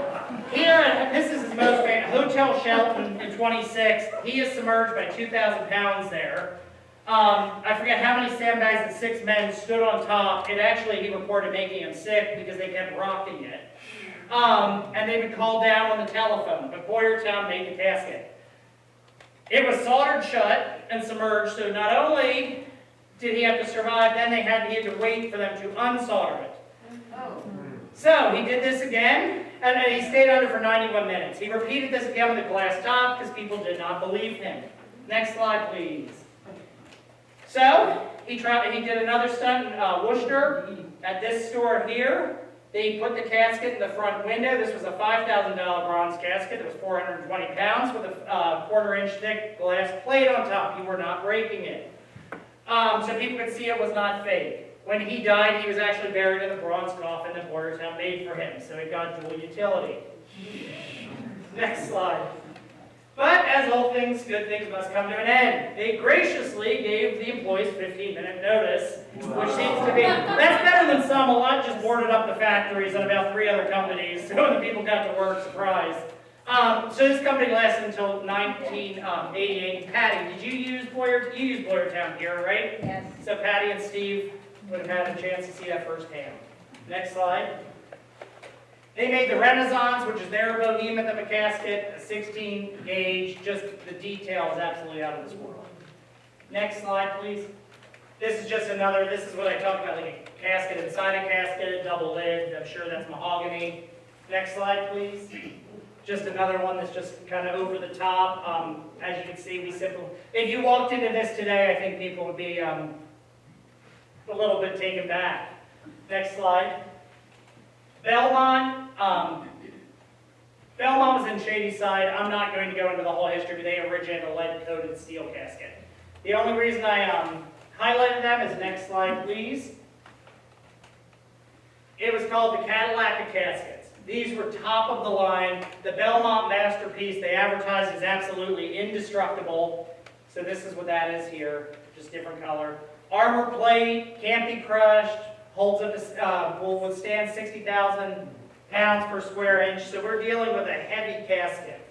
here, this is his most famous, Hotel Shelton in 26. He is submerged by 2,000 pounds there. I forget how many sandbags and 6 men stood on top. It actually, he reported making him sick because they kept rocking it. And they would call down on the telephone, but Boyertown made the casket. It was soldered shut and submerged, so not only did he have to survive, then he had to wait for them to unsolder it. Oh. So he did this again, and he stayed under for 91 minutes. He repeated this again with a glass top because people did not believe him. Next slide, please. So he did another stunt in Worcester at this store here. They put the casket in the front window. This was a $5,000 bronze casket. It was 420 pounds with a quarter-inch thick glass plate on top. You were not breaking it. So people could see it was not fake. When he died, he was actually buried in the bronze coffin that Boyertown made for him. So it got dual utility. Next slide. But as all things, good things must come to an end. They graciously gave the employees 15-minute notice, which seems to be, that's better than some. A lot just boarded up the factories and about 3 other companies. So when the people got to work, surprise. So this company lasted until 1988. Patty, did you use Boyertown? You used Boyertown here, right? Yes. So Patty and Steve would have had a chance to see that firsthand. Next slide. They made the Renaissance, which is their behemoth of a casket, a 16 gauge, just the detail is absolutely out of this world. Next slide, please. This is just another, this is what I talked about, like a casket inside a casket, a double lid, I'm sure that's mahogany. Next slide, please. just another one that's just kind of over the top. As you can see, if you walked into this today, I think people would be a little bit taken back. Next slide. Belmont. Belmont was in Shadyside. I'm not going to go into the whole history, but they originated a lead-coated steel casket. The only reason I highlighted them is next slide, please. It was called the Cadillac of caskets. These were top of the line. The Belmont masterpiece, they advertised as absolutely indestructible. So this is what that is here, just different color. Armor plate, can't be crushed, holds up, will withstand 60,000 pounds per square inch. So we're dealing with a heavy casket.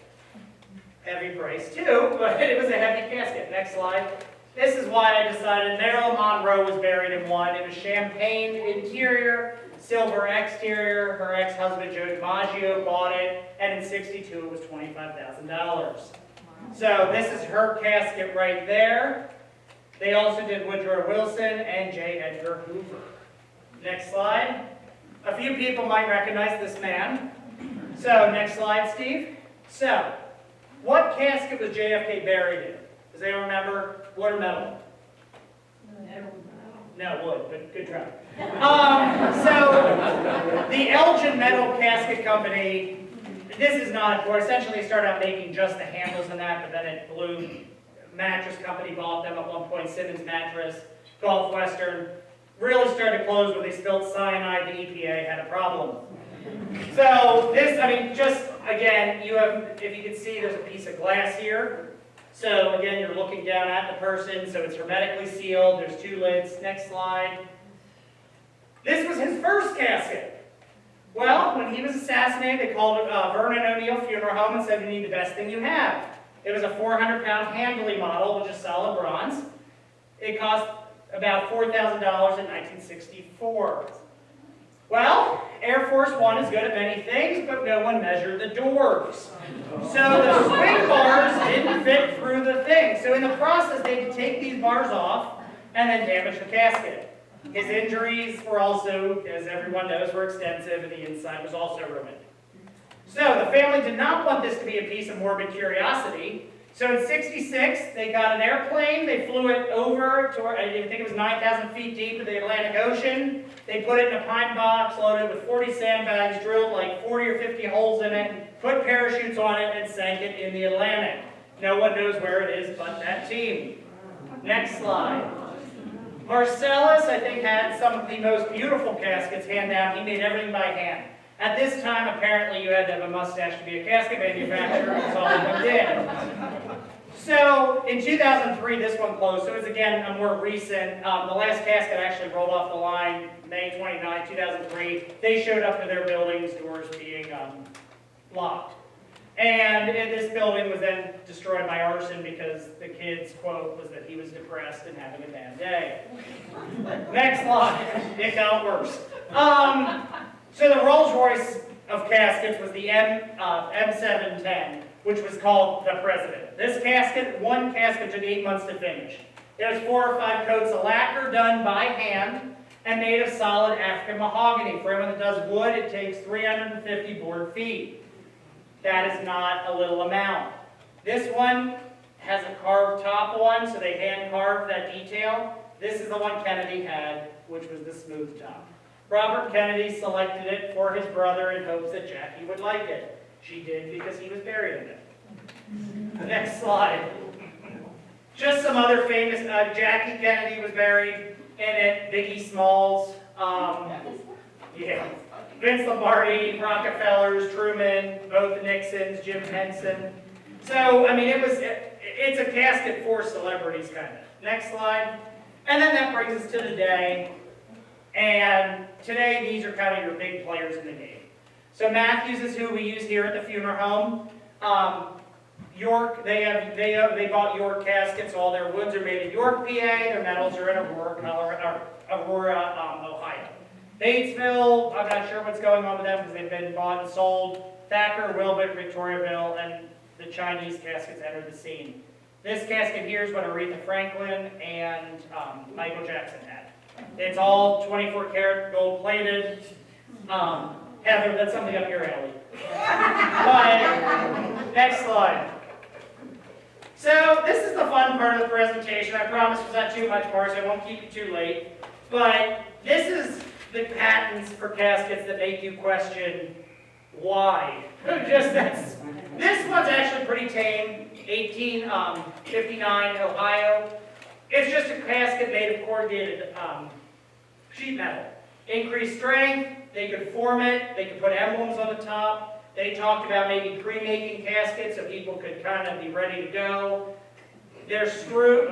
Heavy price too, but it was a heavy casket. Next slide. This is why I decided Marilyn Monroe was buried in one. It was champagne interior, silver exterior. Her ex-husband Joe DiMaggio bought it, and in '62 it was $25,000. So this is her casket right there. They also did Woodrow Wilson and J. Edgar Hoover. Next slide. A few people might recognize this man. So next slide, Steve. So, what casket was JFK buried in? Does anyone remember? Wood or metal? No, wood, but good try. So, the Elgin Metal Casket Company, this is not, or essentially they started out making just the handles and that, but then it blew. Mattress company bought them at one point, Simmons Mattress, Gulf Western. Really started to close when they spilled cyanide, the EPA had a problem. So this, I mean, just again, you have, if you can see, there's a piece of glass here. So again, you're looking down at the person, so it's hermetically sealed. There's two lids. Next slide. This was his first casket. Well, when he was assassinated, they called it Vernon O'Neill Funeral Home and said, "We need the best thing you have." It was a 400-pound Handley model, which is solid bronze. It cost about $4,000 in 1964. Well, Air Force One is good at many things, but no one measured the doors. So the swing bars didn't fit through the thing. So in the process, they had to take these bars off and then damage the casket. His injuries were also, as everyone knows, were extensive, and the inside was also ruined. So the family did not want this to be a piece of morbid curiosity. So in '66, they got an airplane, they flew it over to, I think it was 9,000 feet deep in the Atlantic Ocean. They put it in a pine box, loaded with 40 sandbags, drilled like 40 or 50 holes in it, put parachutes on it, and sank it in the Atlantic. No one knows where it is but that team. Next slide. Marcellus, I think, had some of the most beautiful caskets hand down. He made everything by hand. At this time, apparently, you had to have a mustache to be a casket manufacturer. That's all anyone did. So, in 2003, this one closed. So, it's again a more recent. The last casket actually rolled off the line May 29, 2003. They showed up to their building's doors being locked. And this building was then destroyed by arson because the kid's quote was that he was depressed and having a bad day. Next slide. It got worse. So the Rolls Royce of caskets was the M710, which was called the President. This casket, one casket took 8 months to finish. There's 4 or 5 coats of lacquer done by hand and made of solid African mahogany. For anyone that does wood, it takes 350 board feet. That is not a little amount. This one has a carved top one, so they hand carved that detail. This is the one Kennedy had, which was the smooth top. Robert Kennedy selected it for his brother in hopes that Jackie would like it. She did because he was buried in it. Next slide. Just some other famous, Jackie Kennedy was buried in it, Biggie Smalls, Vince Lombardi, Rockefellers, Truman, both the Nixons, Jim Henson. So, I mean, it's a casket for celebrities, kind of. Next slide. And then that brings us to today. And today, these are kind of your big players in the game. So Matthews is who we use here at the funeral home. York, they bought York caskets. All their woods are made in York, PA. Their metals are in Aurora, Ohio. Batesville, I'm not sure what's going on with them because they've been bought and sold. Thacker, Wilbert, Victoriaville, and the Chinese caskets entered the scene. This casket here is what Aretha Franklin and Michael Jackson had. It's all 24 karat gold plated. Heather, that's something up your alley. But, next slide. So this is the fun part of the presentation. I promise there's not too much more, so I won't keep you too late. But this is the patents for caskets that make you question why. This one's actually pretty tame. 1859, Ohio. It's just a casket made of corrugated sheet metal. Increased strength, they could form it, they could put emblems on the top. They talked about maybe pre-making caskets so people could kind of be ready to go. There's screws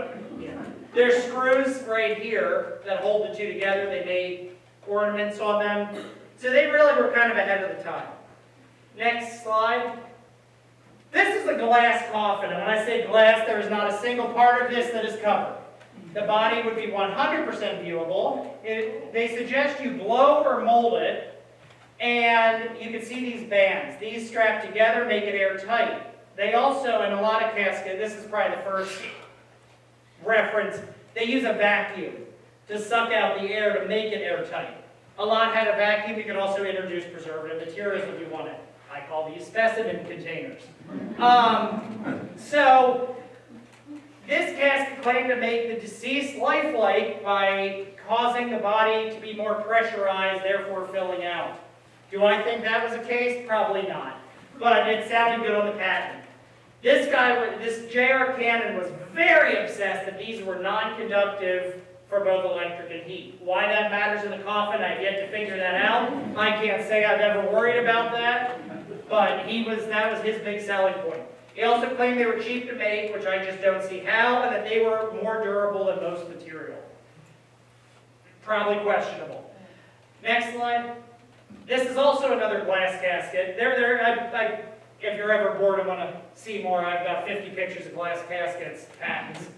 right here that hold the two together. They made ornaments on them. So they really were kind of ahead of the time. Next slide. This is a glass coffin, and when I say glass, there is not a single part of this that is covered. The body would be 100% viewable. They suggest you blow or mold it, and you can see these bands. These strapped together make it airtight. They also, in a lot of caskets, this is probably the first reference, they use a vacuum to suck out the air to make it airtight. A lot had a vacuum. You could also introduce preservative materials if you wanted. I call these specimen containers. So this casket claimed to make the deceased lifelike by causing the body to be more pressurized, therefore filling out. Do I think that was the case? Probably not. But it sounded good on the patent. This guy, this J.R. Cannon, was very obsessed that these were non-conductive for both electric and heat. Why that matters in the coffin, I've yet to figure that out. I can't say I've ever worried about that, but that was his big selling point. He also claimed they were cheap to make, which I just don't see how, and that they were more durable than most material. Probably questionable. Next slide. This is also another glass casket. If you're ever bored and want to see more, I've got 50 pictures of glass caskets, patents.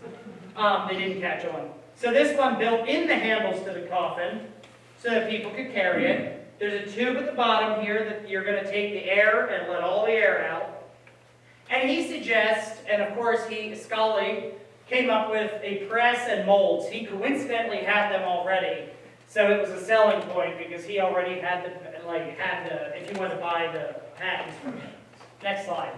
They didn't catch on. So this one built in the handles to the coffin so that people could carry it. There's a tube at the bottom here that you're going to take the air and let all the air out. And he suggests, and of course Scully came up with a press and molds. He coincidentally had them already, so it was a selling point because he already had if you want to buy the patents from him. Next slide.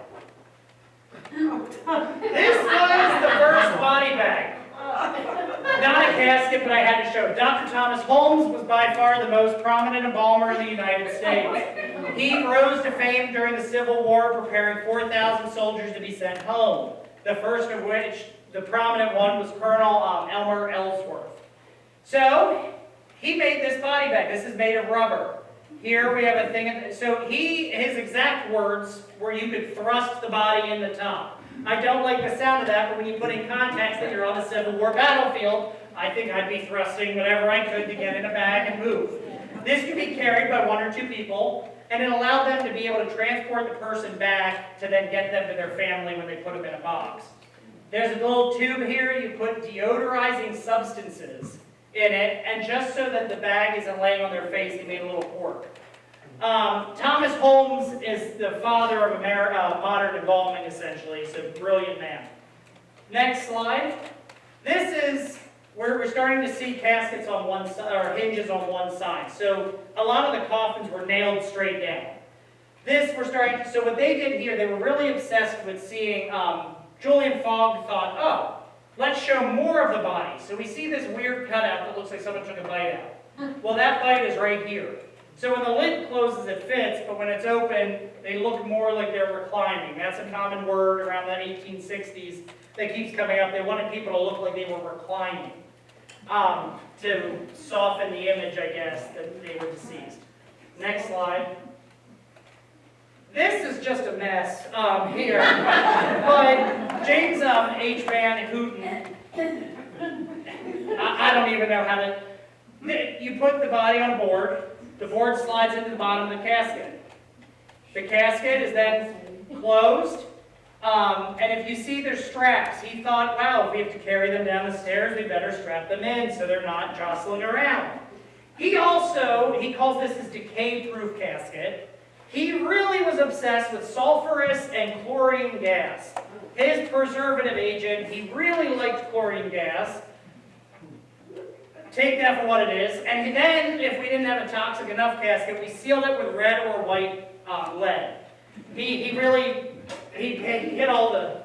This was the first body bag. Not a casket, but I had to show it. Dr. Thomas Holmes was by far the most prominent embalmer in the United States. He rose to fame during the Civil War, preparing 4,000 soldiers to be sent home. The first of which, the prominent one, was Colonel Elmer Ellsworth. So, he made this body bag. This is made of rubber. Here we have a thing, so his exact words were you could thrust the body in the top. I don't like the sound of that, but when you put in context that you're on a Civil War battlefield, I think I'd be thrusting whatever I could to get in a bag and move. This could be carried by 1 or 2 people, and it allowed them to be able to transport the person back to then get them to their family when they put them in a box. There's a little tube here, you put deodorizing substances in it, and just so that the bag isn't laying on their face, he made a little cork. Thomas Holmes is the father of modern embalming, essentially. He's a brilliant man. Next slide. This is where we're starting to see caskets on one side, or hinges on one side. So a lot of the coffins were nailed straight down. So what they did here, they were really obsessed with seeing, Julian Fogg thought, oh, let's show more of the body. So we see this weird cutout that looks like someone took a bite out. Well, that bite is right here. So when the lid closes, it fits, but when it's open, they look more like they're reclining. That's a common word around the 1860s that keeps coming up. They wanted people to look like they were reclining to soften the image, I guess, that they were deceased. Next slide. This is just a mess here, but James H. Van Houten, I don't even know how to, you put the body on a board, the board slides into the bottom of the casket. The casket is then closed, and if you see there's straps, he thought, wow, if we have to carry them down the stairs, we better strap them in so they're not jostling around. He calls this his decay-proof casket. He really was obsessed with sulfurous and chlorine gas. His preservative agent, he really liked chlorine gas. Take that for what it is. And then, if we didn't have a toxic enough casket, we sealed it with red or white lead. He hit all the,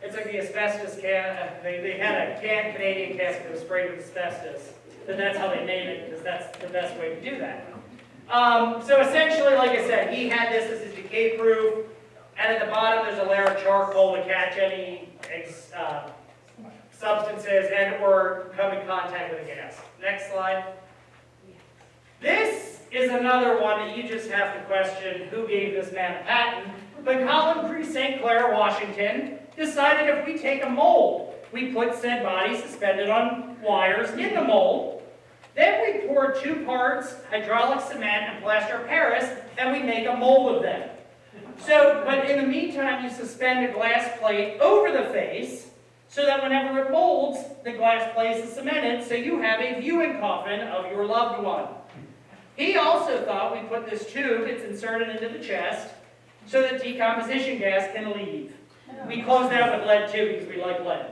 it's like the asbestos can, they had a Canadian casket that was sprayed with asbestos. But that's how they made it, because that's the best way to do that. So essentially, like I said, he had this as his decay proof, and at the bottom there's a layer of charcoal to catch any substances and or come in contact with the gas. Next slide. This is another one that you just have to question who gave this man a patent. But Colin Cree St. Clair, Washington, decided if we take a mold, we put said body suspended on wires in the mold, then we pour 2 parts hydraulic cement and plaster of Paris, and we make a mold of them. So, but in the meantime, you suspend a glass plate over the face, so that whenever it molds, the glass plate is cemented, so you have a viewing coffin of your loved one. He also thought we put this tube, it's inserted into the chest, so that decomposition gas can leave. We closed out with lead too, because we like lead.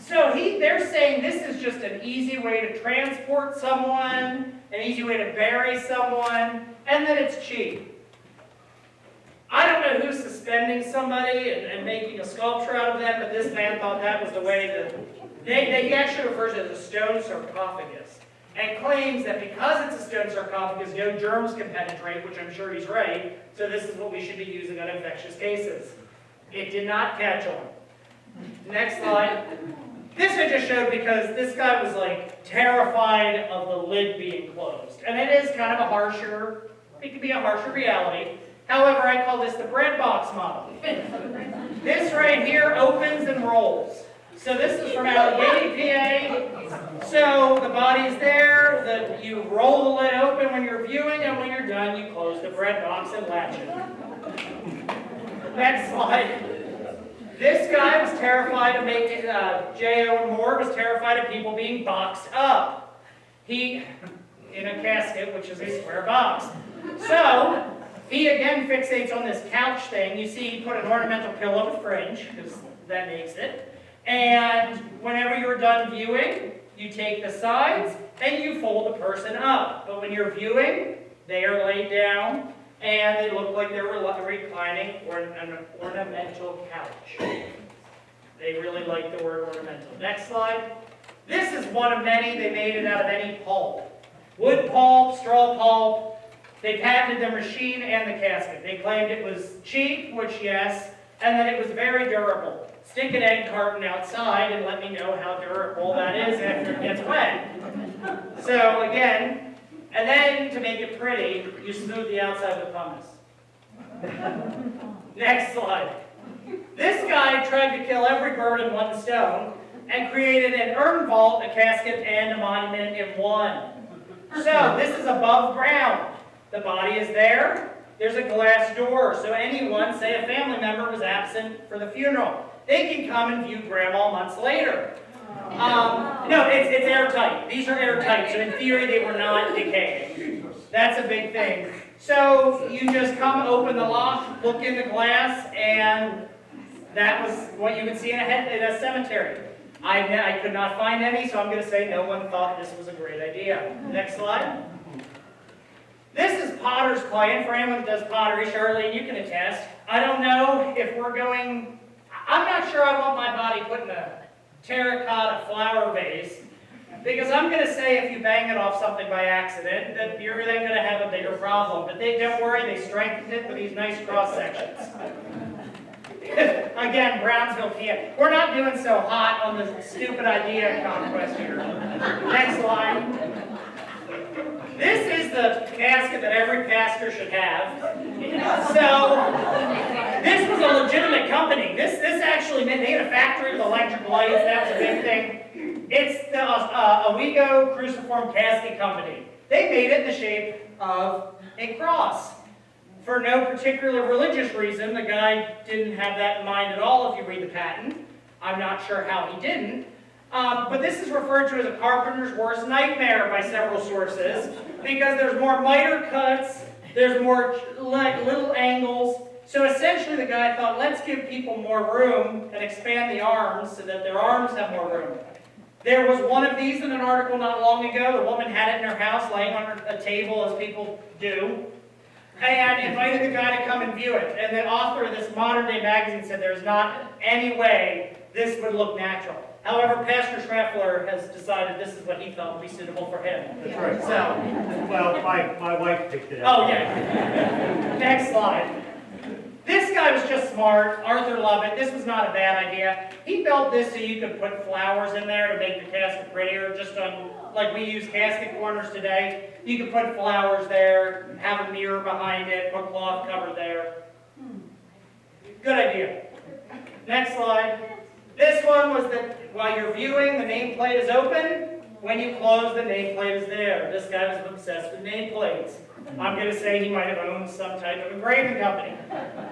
So they're saying this is just an easy way to transport someone, an easy way to bury someone, and that it's cheap. I don't know who's suspending somebody and making a sculpture out of them, but this man thought that was the way that he actually refers to it as a stone sarcophagus, and claims that because it's a stone sarcophagus, no germs can penetrate, which I'm sure he's right, so this is what we should be using on infectious cases. It did not catch on. Next slide. This I just showed because this guy was like terrified of the lid being closed. And it is kind of a harsher, it can be a harsher reality. However, I call this the bread box model. This right here opens and rolls. So this is from Allegheny, PA. So the body's there, you roll the lid open when you're viewing, and when you're done, you close the bread box and latch it. Next slide. This guy was terrified of making, J.O. Moore was terrified of people being boxed up. He, in a casket, which is a square box. So, he again fixates on this couch thing. You see, he put an ornamental pillow with fringe, because that makes it. And whenever you're done viewing, you take the sides and you fold the person up. But when you're viewing, they are laid down and they look like they were reclining or an ornamental couch. They really like the word ornamental. Next slide. This is one of many. They made it out of any pulp. Wood pulp, straw pulp. They patented the machine and the casket. They claimed it was cheap, which yes, and that it was very durable. Stick an egg carton outside and let me know how durable that is after it gets wet. So again, and then to make it pretty, you smooth the outside with pumice. Next slide. This guy tried to kill every bird in one stone and created an urn vault, a casket, and a monument in one. So this is above ground. The body is there. There's a glass door, so anyone, say a family member, was absent for the funeral, they can come and view Grandma months later. No, it's airtight. These are airtight, so in theory they were not decaying. That's a big thing. So you just come, open the lock, look in the glass, and that was what you would see in a cemetery. I could not find any, so I'm going to say no one thought this was a great idea. Next slide. This is potter's clay, and for anyone that does pottery, Charlene, you can attest. I don't know if we're going, I'm not sure I want my body put in a terracotta flower vase, because I'm going to say if you bang it off something by accident, that you're then going to have a bigger problem. But don't worry, they strengthened it with these nice cross sections. Again, Brownsville, PA. We're not doing so hot on the stupid idea conquest here. Next slide. This is the casket that every pastor should have. So, this was a legitimate company. This actually, they had a factory with electric lights. That was a big thing. It's the Owego Cruciform Casket Company. They made it in the shape of a cross. For no particular religious reason, the guy didn't have that in mind at all if you read the patent. I'm not sure how he didn't. But this is referred to as a carpenter's worst nightmare by several sources because there's more miter cuts, there's more little angles. So essentially the guy thought, let's give people more room and expand the arms so that their arms have more room. There was one of these in an article not long ago. The woman had it in her house laying on a table as people do. and invited the guy to come and view it. And the author of this modern day magazine said there's not any way this would look natural. However, Pastor Trefz has decided this is what he thought would be suitable for him. That's right. So, well, my wife picked it up. oh yeah. Next slide. This guy was just smart. Arthur Lovett. This was not a bad idea. He built this so you could put flowers in there to make the casket prettier, just on, like we use casket corners today. You could put flowers there, have a mirror behind it, put cloth cover there. Good idea. Next slide. This one was that while you're viewing, the nameplate is open. When you close, the nameplate is there. This guy was obsessed with nameplates. I'm going to say he might have owned some type of engraving company.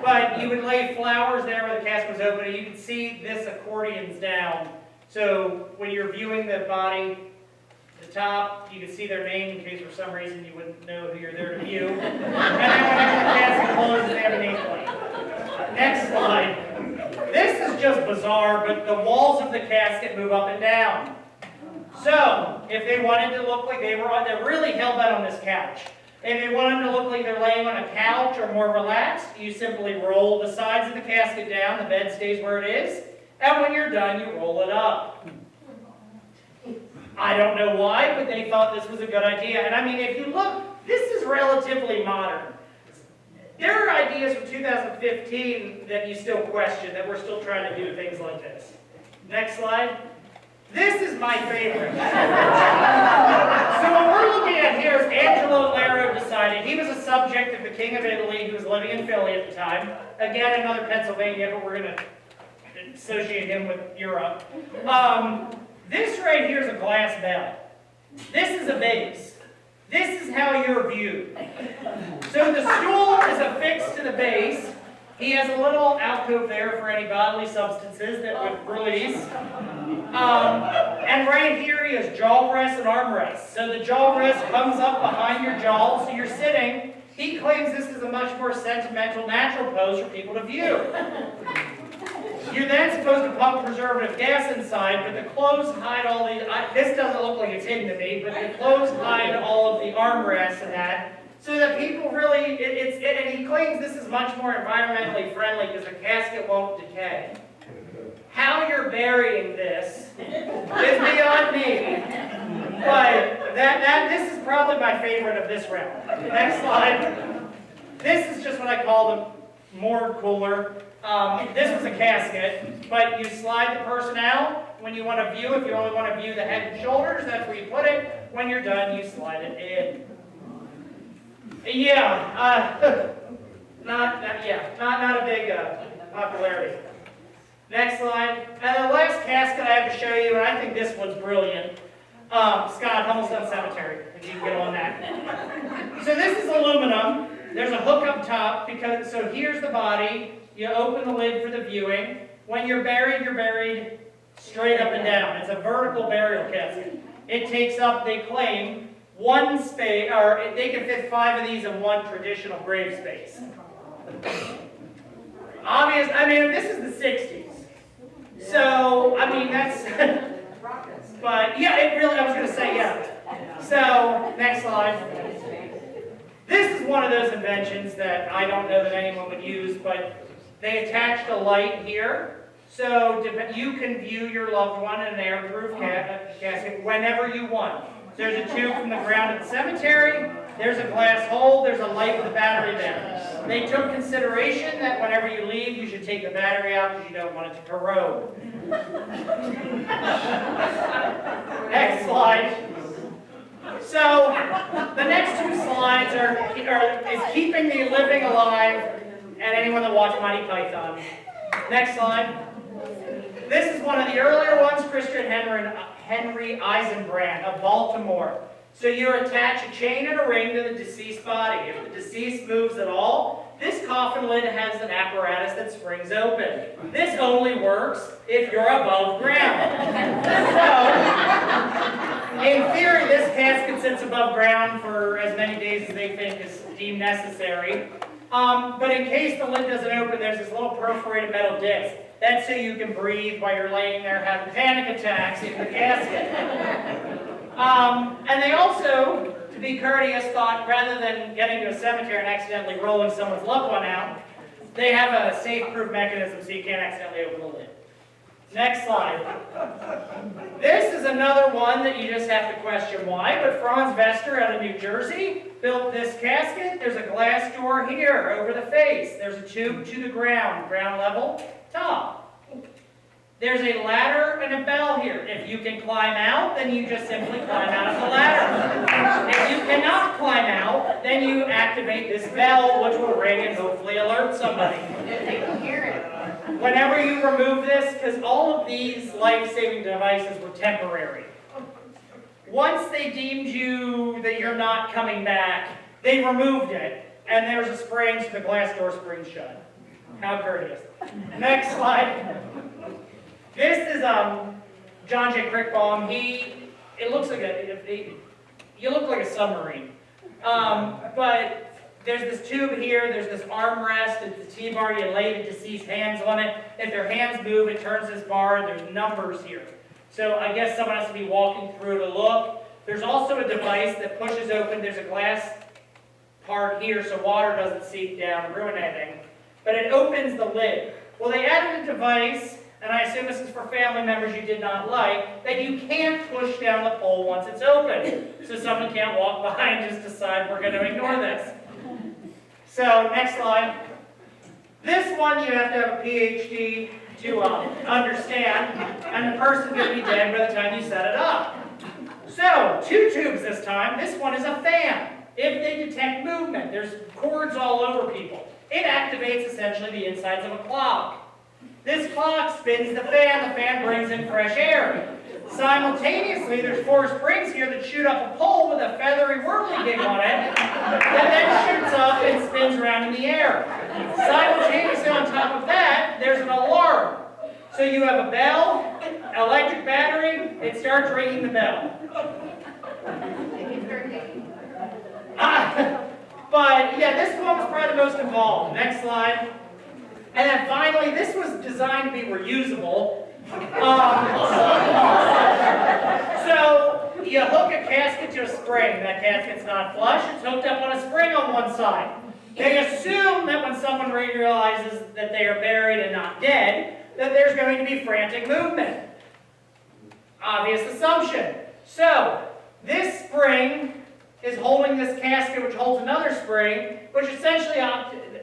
But you would lay flowers there where the casket was open, and you can see this accordion's down. So when you're viewing the body, the top, you can see their name in case for some reason you wouldn't know who you're there to view. And then whenever the casket closes, they have a nameplate. Next slide. This is just bizarre, but the walls of the casket move up and down. So, if they wanted to look like they're really hell-bent on this couch. If they want them to look like they're laying on a couch or more relaxed, you simply roll the sides of the casket down, the bed stays where it is, and when you're done, you roll it up. I don't know why, but they thought this was a good idea. And I mean, if you look, this is relatively modern. There are ideas from 2015 that you still question, that we're still trying to do things like this. Next slide. This is my favorite. So what we're looking at here is Angelo Lero decided, he was a subject of the King of Italy who was living in Philly at the time. Again, another Pennsylvania, but we're going to associate him with Europe. This right here is a glass bell. This is a vase. This is how you're viewed. So the stool is affixed to the base. He has a little alcove there for any bodily substances that would release. And right here he has jaw rests and arm rests. So the jaw rest comes up behind your jaw, so you're sitting. He claims this is a much more sentimental, natural pose for people to view. You're then supposed to pump preservative gas inside, but the clothes hide all the, this doesn't look like it's hidden to me, but the clothes hide all of the armrests and that, so that people really, and he claims this is much more environmentally friendly because the casket won't decay. How you're burying this is beyond me, but this is probably my favorite of this round. Next slide. This is just what I call the more cooler. This was a casket, but you slide the person out when you want to view. If you only want to view the head and shoulders, that's where you put it. When you're done, you slide it in. Yeah, not a big popularity. Next slide. And the last casket I have to show you, and I think this one's brilliant. Scott, Hummelstown Cemetery, if you can get on that. So this is aluminum. There's a hook up top, so here's the body. You open the lid for the viewing. When you're buried straight up and down. It's a vertical burial casket. It takes up, they claim, one space, or they can fit 5 of these in one traditional grave space. Obvious, I mean, this is the 60s. So, I mean, that's, but yeah, it really, I was going to say, yeah. So, next slide. This is one of those inventions that I don't know that anyone would use, but they attached a light here, so you can view your loved one in an airproof casket whenever you want. There's a tube from the ground at the cemetery, there's a glass hole, there's a light with a battery there. They took consideration that whenever you leave, you should take the battery out because you don't want it to corrode. Next slide. So, the next 2 slides is keeping the living alive, and anyone that watched Monty Python. Next slide. This is one of the earlier ones, Christian Henry Eisenbrand of Baltimore. So you attach a chain and a ring to the deceased body. If the deceased moves at all, this coffin lid has an apparatus that springs open. This only works if you're above ground. So, in theory, this casket sits above ground for as many days as they think is deemed necessary. But in case the lid doesn't open, there's this little perforated metal disc. That's so you can breathe while you're laying there having panic attacks in the casket. And they also to be courteous, thought rather than getting to a cemetery and accidentally rolling someone's loved one out, they have a safe-proof mechanism so you can't accidentally open the lid. Next slide. This is another one that you just have to question why, but Franz Vester out of New Jersey built this casket. There's a glass door here over the face. There's a tube to the ground level, top. There's a ladder and a bell here. If you can climb out, then you just simply climb out of the ladder. If you cannot climb out, then you activate this bell, which will ring and hopefully alert somebody. They can hear it. Whenever you remove this, because all of these life-saving devices were temporary. Once they deemed you that you're not coming back, they removed it, and there's a spring so the glass door springs shut. How courteous. Next slide. This is John J. Crickbaum. It looks like you look like a submarine. But there's this tube here, there's this armrest, it's a T-bar, you lay the deceased hands on it. If their hands move, it turns this bar, there's numbers here. So I guess someone has to be walking through to look. There's also a device that pushes open, there's a glass part here so water doesn't seep down and ruin anything. But it opens the lid. Well, they added a device, and I assume this is for family members you did not like, that you can't push down the pole once it's open. So someone can't walk by and just decide we're going to ignore this. So, next slide. This one you have to have a PhD to understand, and the person's going to be dead by the time you set it up. So, 2 tubes this time. This one is a fan. If they detect movement, there's cords all over people. It activates essentially the insides of a clock. This clock spins the fan brings in fresh air. Simultaneously, there's 4 springs here that shoot up a pole with a feathery whirligig on it that then shoots up and spins around in the air. Simultaneously on top of that, there's an alarm. So you have a bell, electric battery, it starts ringing the bell. But yeah, this one was probably the most involved. Next slide. And then finally, this was designed to be reusable. So you hook a casket to a spring. That casket's not flush. It's hooked up on a spring on one side. They assume that when someone realizes that they are buried and not dead, that there's going to be frantic movement. Obvious assumption. So this spring is holding this casket, which holds another spring, which essentially,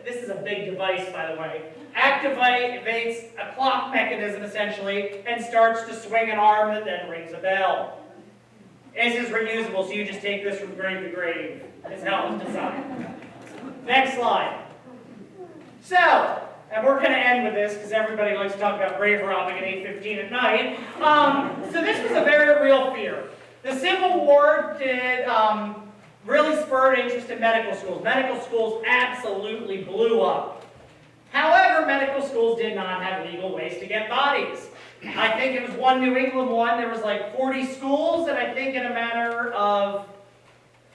this is a big device, by the way, activates a clock mechanism, essentially, and starts to swing an arm that then rings a bell. This is reusable, so you just take this from grave to grave, is how it was designed. Next slide. So, and we're going to end with this, because everybody likes to talk about grave robbing at 8:15 at night. So this was a very real fear. The Civil War did really spurred interest in medical schools. Medical schools absolutely blew up. However, medical schools did not have legal ways to get bodies. I think it was one New England one, there was like 40 schools, and I think in a matter of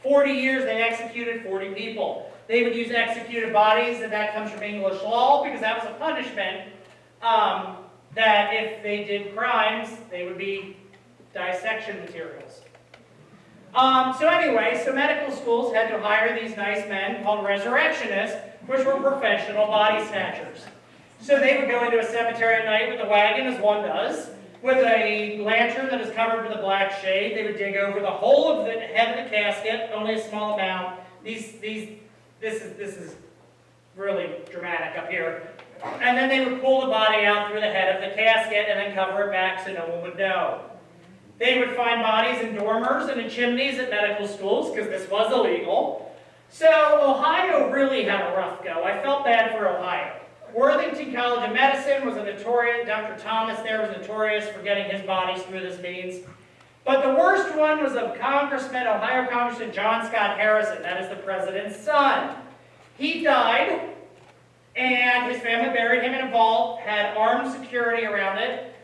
40 years they executed 40 people. They would use executed bodies, and that comes from English law, because that was a punishment that if they did crimes, they would be dissection materials. So anyway, so medical schools had to hire these nice men called resurrectionists, which were professional body snatchers. So they would go into a cemetery at night with a wagon, as one does, with a lantern that is covered with a black shade. They would dig over the whole of the head of the casket, only a small amount. This is really dramatic up here. And then they would pull the body out through the head of the casket and then cover it back so no one would know. They would find bodies in dormers and in chimneys at medical schools, because this was illegal. So Ohio really had a rough go. I felt bad for Ohio. Worthington College of Medicine was a notorious, Dr. Thomas there was notorious for getting his bodies through this means. But the worst one was of Ohio Congressman John Scott Harrison, that is the president's son. He died, and his family buried him in a vault, had armed security around it.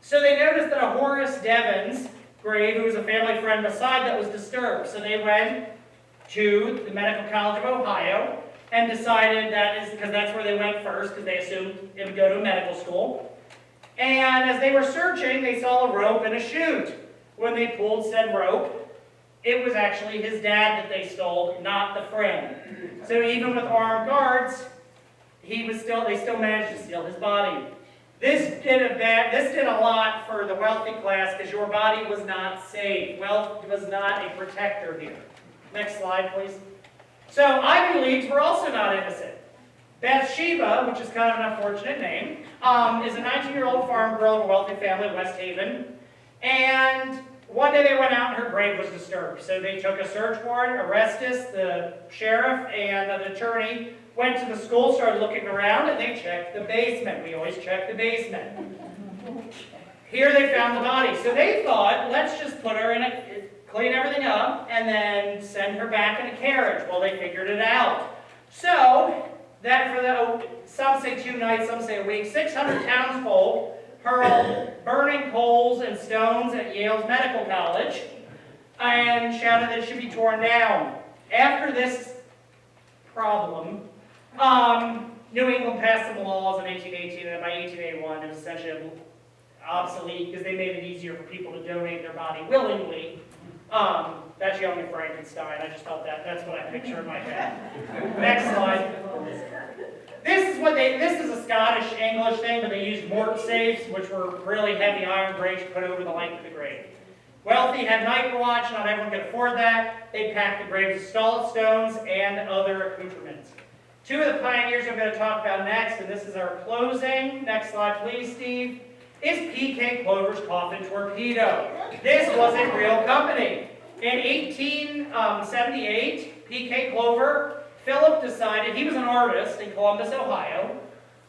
So they noticed that a Horace Devens grave, who was a family friend beside, that was disturbed. So they went to the Medical College of Ohio and decided that is because that's where they went first, because they assumed it would go to a medical school. And as they were searching, they saw a rope and a chute. When they pulled said rope, it was was actually his dad that they stole, not the friend. So even with armed guards, they still managed to steal his body. This did a lot for the wealthy class because your body was not safe. Wealth was not a protector here. Next slide, please. So Ivy Leagues were also not innocent. Bathsheba, which is kind of an unfortunate name, is a 19-year-old farm girl of a wealthy family in West Haven. And one day they went out and her grave was disturbed. So they took a search warrant, Orestes, the sheriff, and an attorney went to the school, started looking around, and they checked the basement. We always check the basement. Here they found the body. So they thought, let's just put her in clean everything up, and then send her back in a carriage. Well, they figured it out. So, some say 2 nights, some say a week, 600 townsfolk hurled burning coals and stones at Yale's Medical College and shouted that it should be torn down. After this problem, New England passed some laws in 1818, and by 1881 it was essentially obsolete because they made it easier for people to donate their body willingly. That's Young and Frankenstein. I just thought that's what I picture in my head. Next slide. This is a Scottish English thing, but they used mort safes, which were really heavy iron grates put over the length of the grave. Wealthy had night watch, not everyone could afford that. They packed the graves with solid stones and other accoutrements. 2 of the pioneers I'm going to talk about next, and this is our closing. Next slide, please, Steve. Is P.K. Clover's coffin torpedo. This was a real company. In 1878, P.K. Clover, Philip decided, he was an artist in Columbus, Ohio,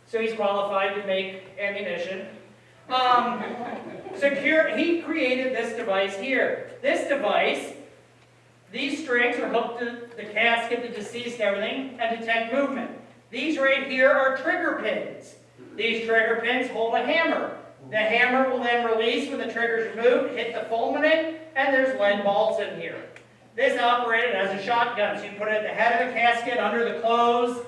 so he's qualified to make ammunition. He created this device here. This device, these strings are hooked to the casket, the deceased, everything, and detect movement. These right here are trigger pins. These trigger pins hold a hammer. The hammer will then release when the trigger is removed, hit the fulminate, and there's lead balls in here. This operated as a shotgun, so you put it at the head of the casket, under the clothes.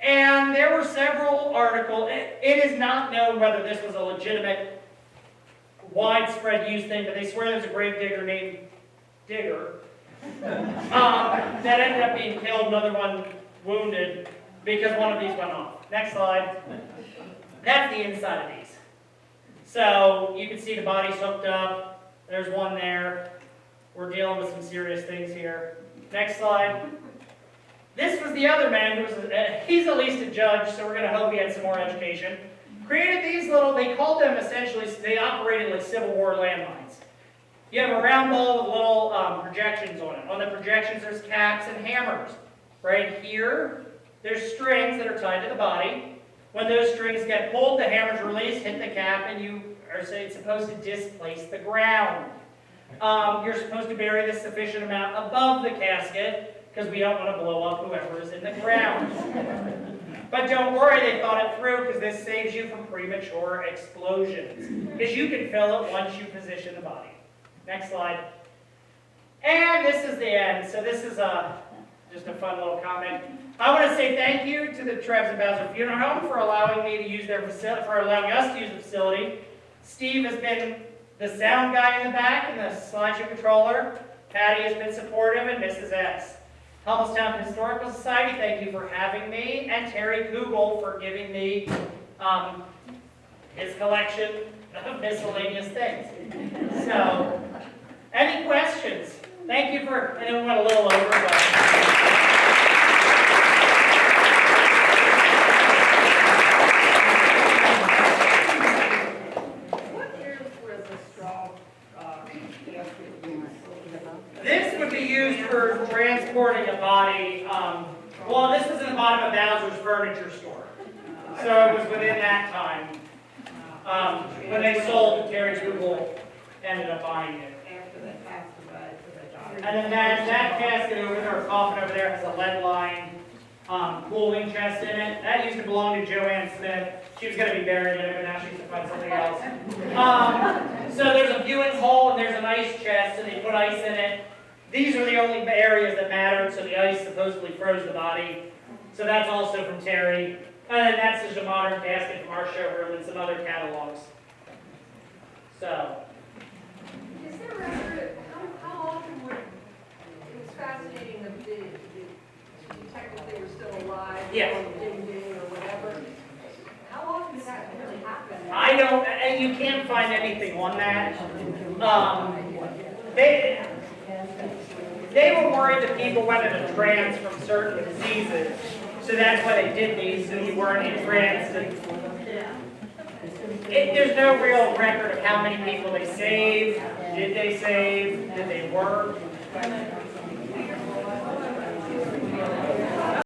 And there were several articles. It is not known whether this was a legitimate, widespread use thing, but they swear there's a grave digger named Digger that ended up being killed, another one wounded, because one of these went off. Next slide. That's the inside of these. So you can see the body's hooked up. There's one there. We're dealing with some serious things here. Next slide. This was the other man who was, he's at least a judge, so we're going to hope he had some more education. Created these little, they called them essentially, they operated like Civil War landmines. You have a round ball with little projections on it. On the projections there's caps and hammers. Right here, there's strings that are tied to the body. When those strings get pulled, the hammer's released, hit the cap, and you are supposed to displace the ground. You're supposed to bury this sufficient amount above the casket because we don't want to blow up whoever is in the ground. But don't worry, they thought it through because this saves you from premature explosions. Because you can fill it once you position the body. Next slide. And this is the end. So this is just a fun little comment. I want to say thank you to the Trefz and Bowser Funeral Home for allowing me to use their facility, for allowing us to use the facility. Steve has been the sound guy in the back and the slideshow controller. Patty has been supportive, and Mrs. S. Hummelstown Historical Society, thank you for having me, and Terry Kugel for giving me his collection of miscellaneous things. So, any questions? Thank you for, I know we went a little over, but... This would be used for transporting a body. Well, this was in the bottom of Bowser's furniture store. So it was within that time. When they sold, Terry Google ended up buying it. After they passed away to the daughter. And then that casket over there, or coffin over there, has a lead-lined cooling chest in it. That used to belong to Joanne Smith. She was going to be buried in it, but now she has to find something else. So there's a viewing hole and there's an ice chest, and they put ice in it. These are the only areas that mattered, so the ice supposedly froze the body. So that's also from Terry. And then that's just a modern casket from our showroom and some other catalogs. So. Is there record, how often would don't, you can't find anything on that. They were worried that people went into trance from certain diseases, so that's why they did these, so you weren't in trance. There's no real record of how many people they saved, did they save, did they work.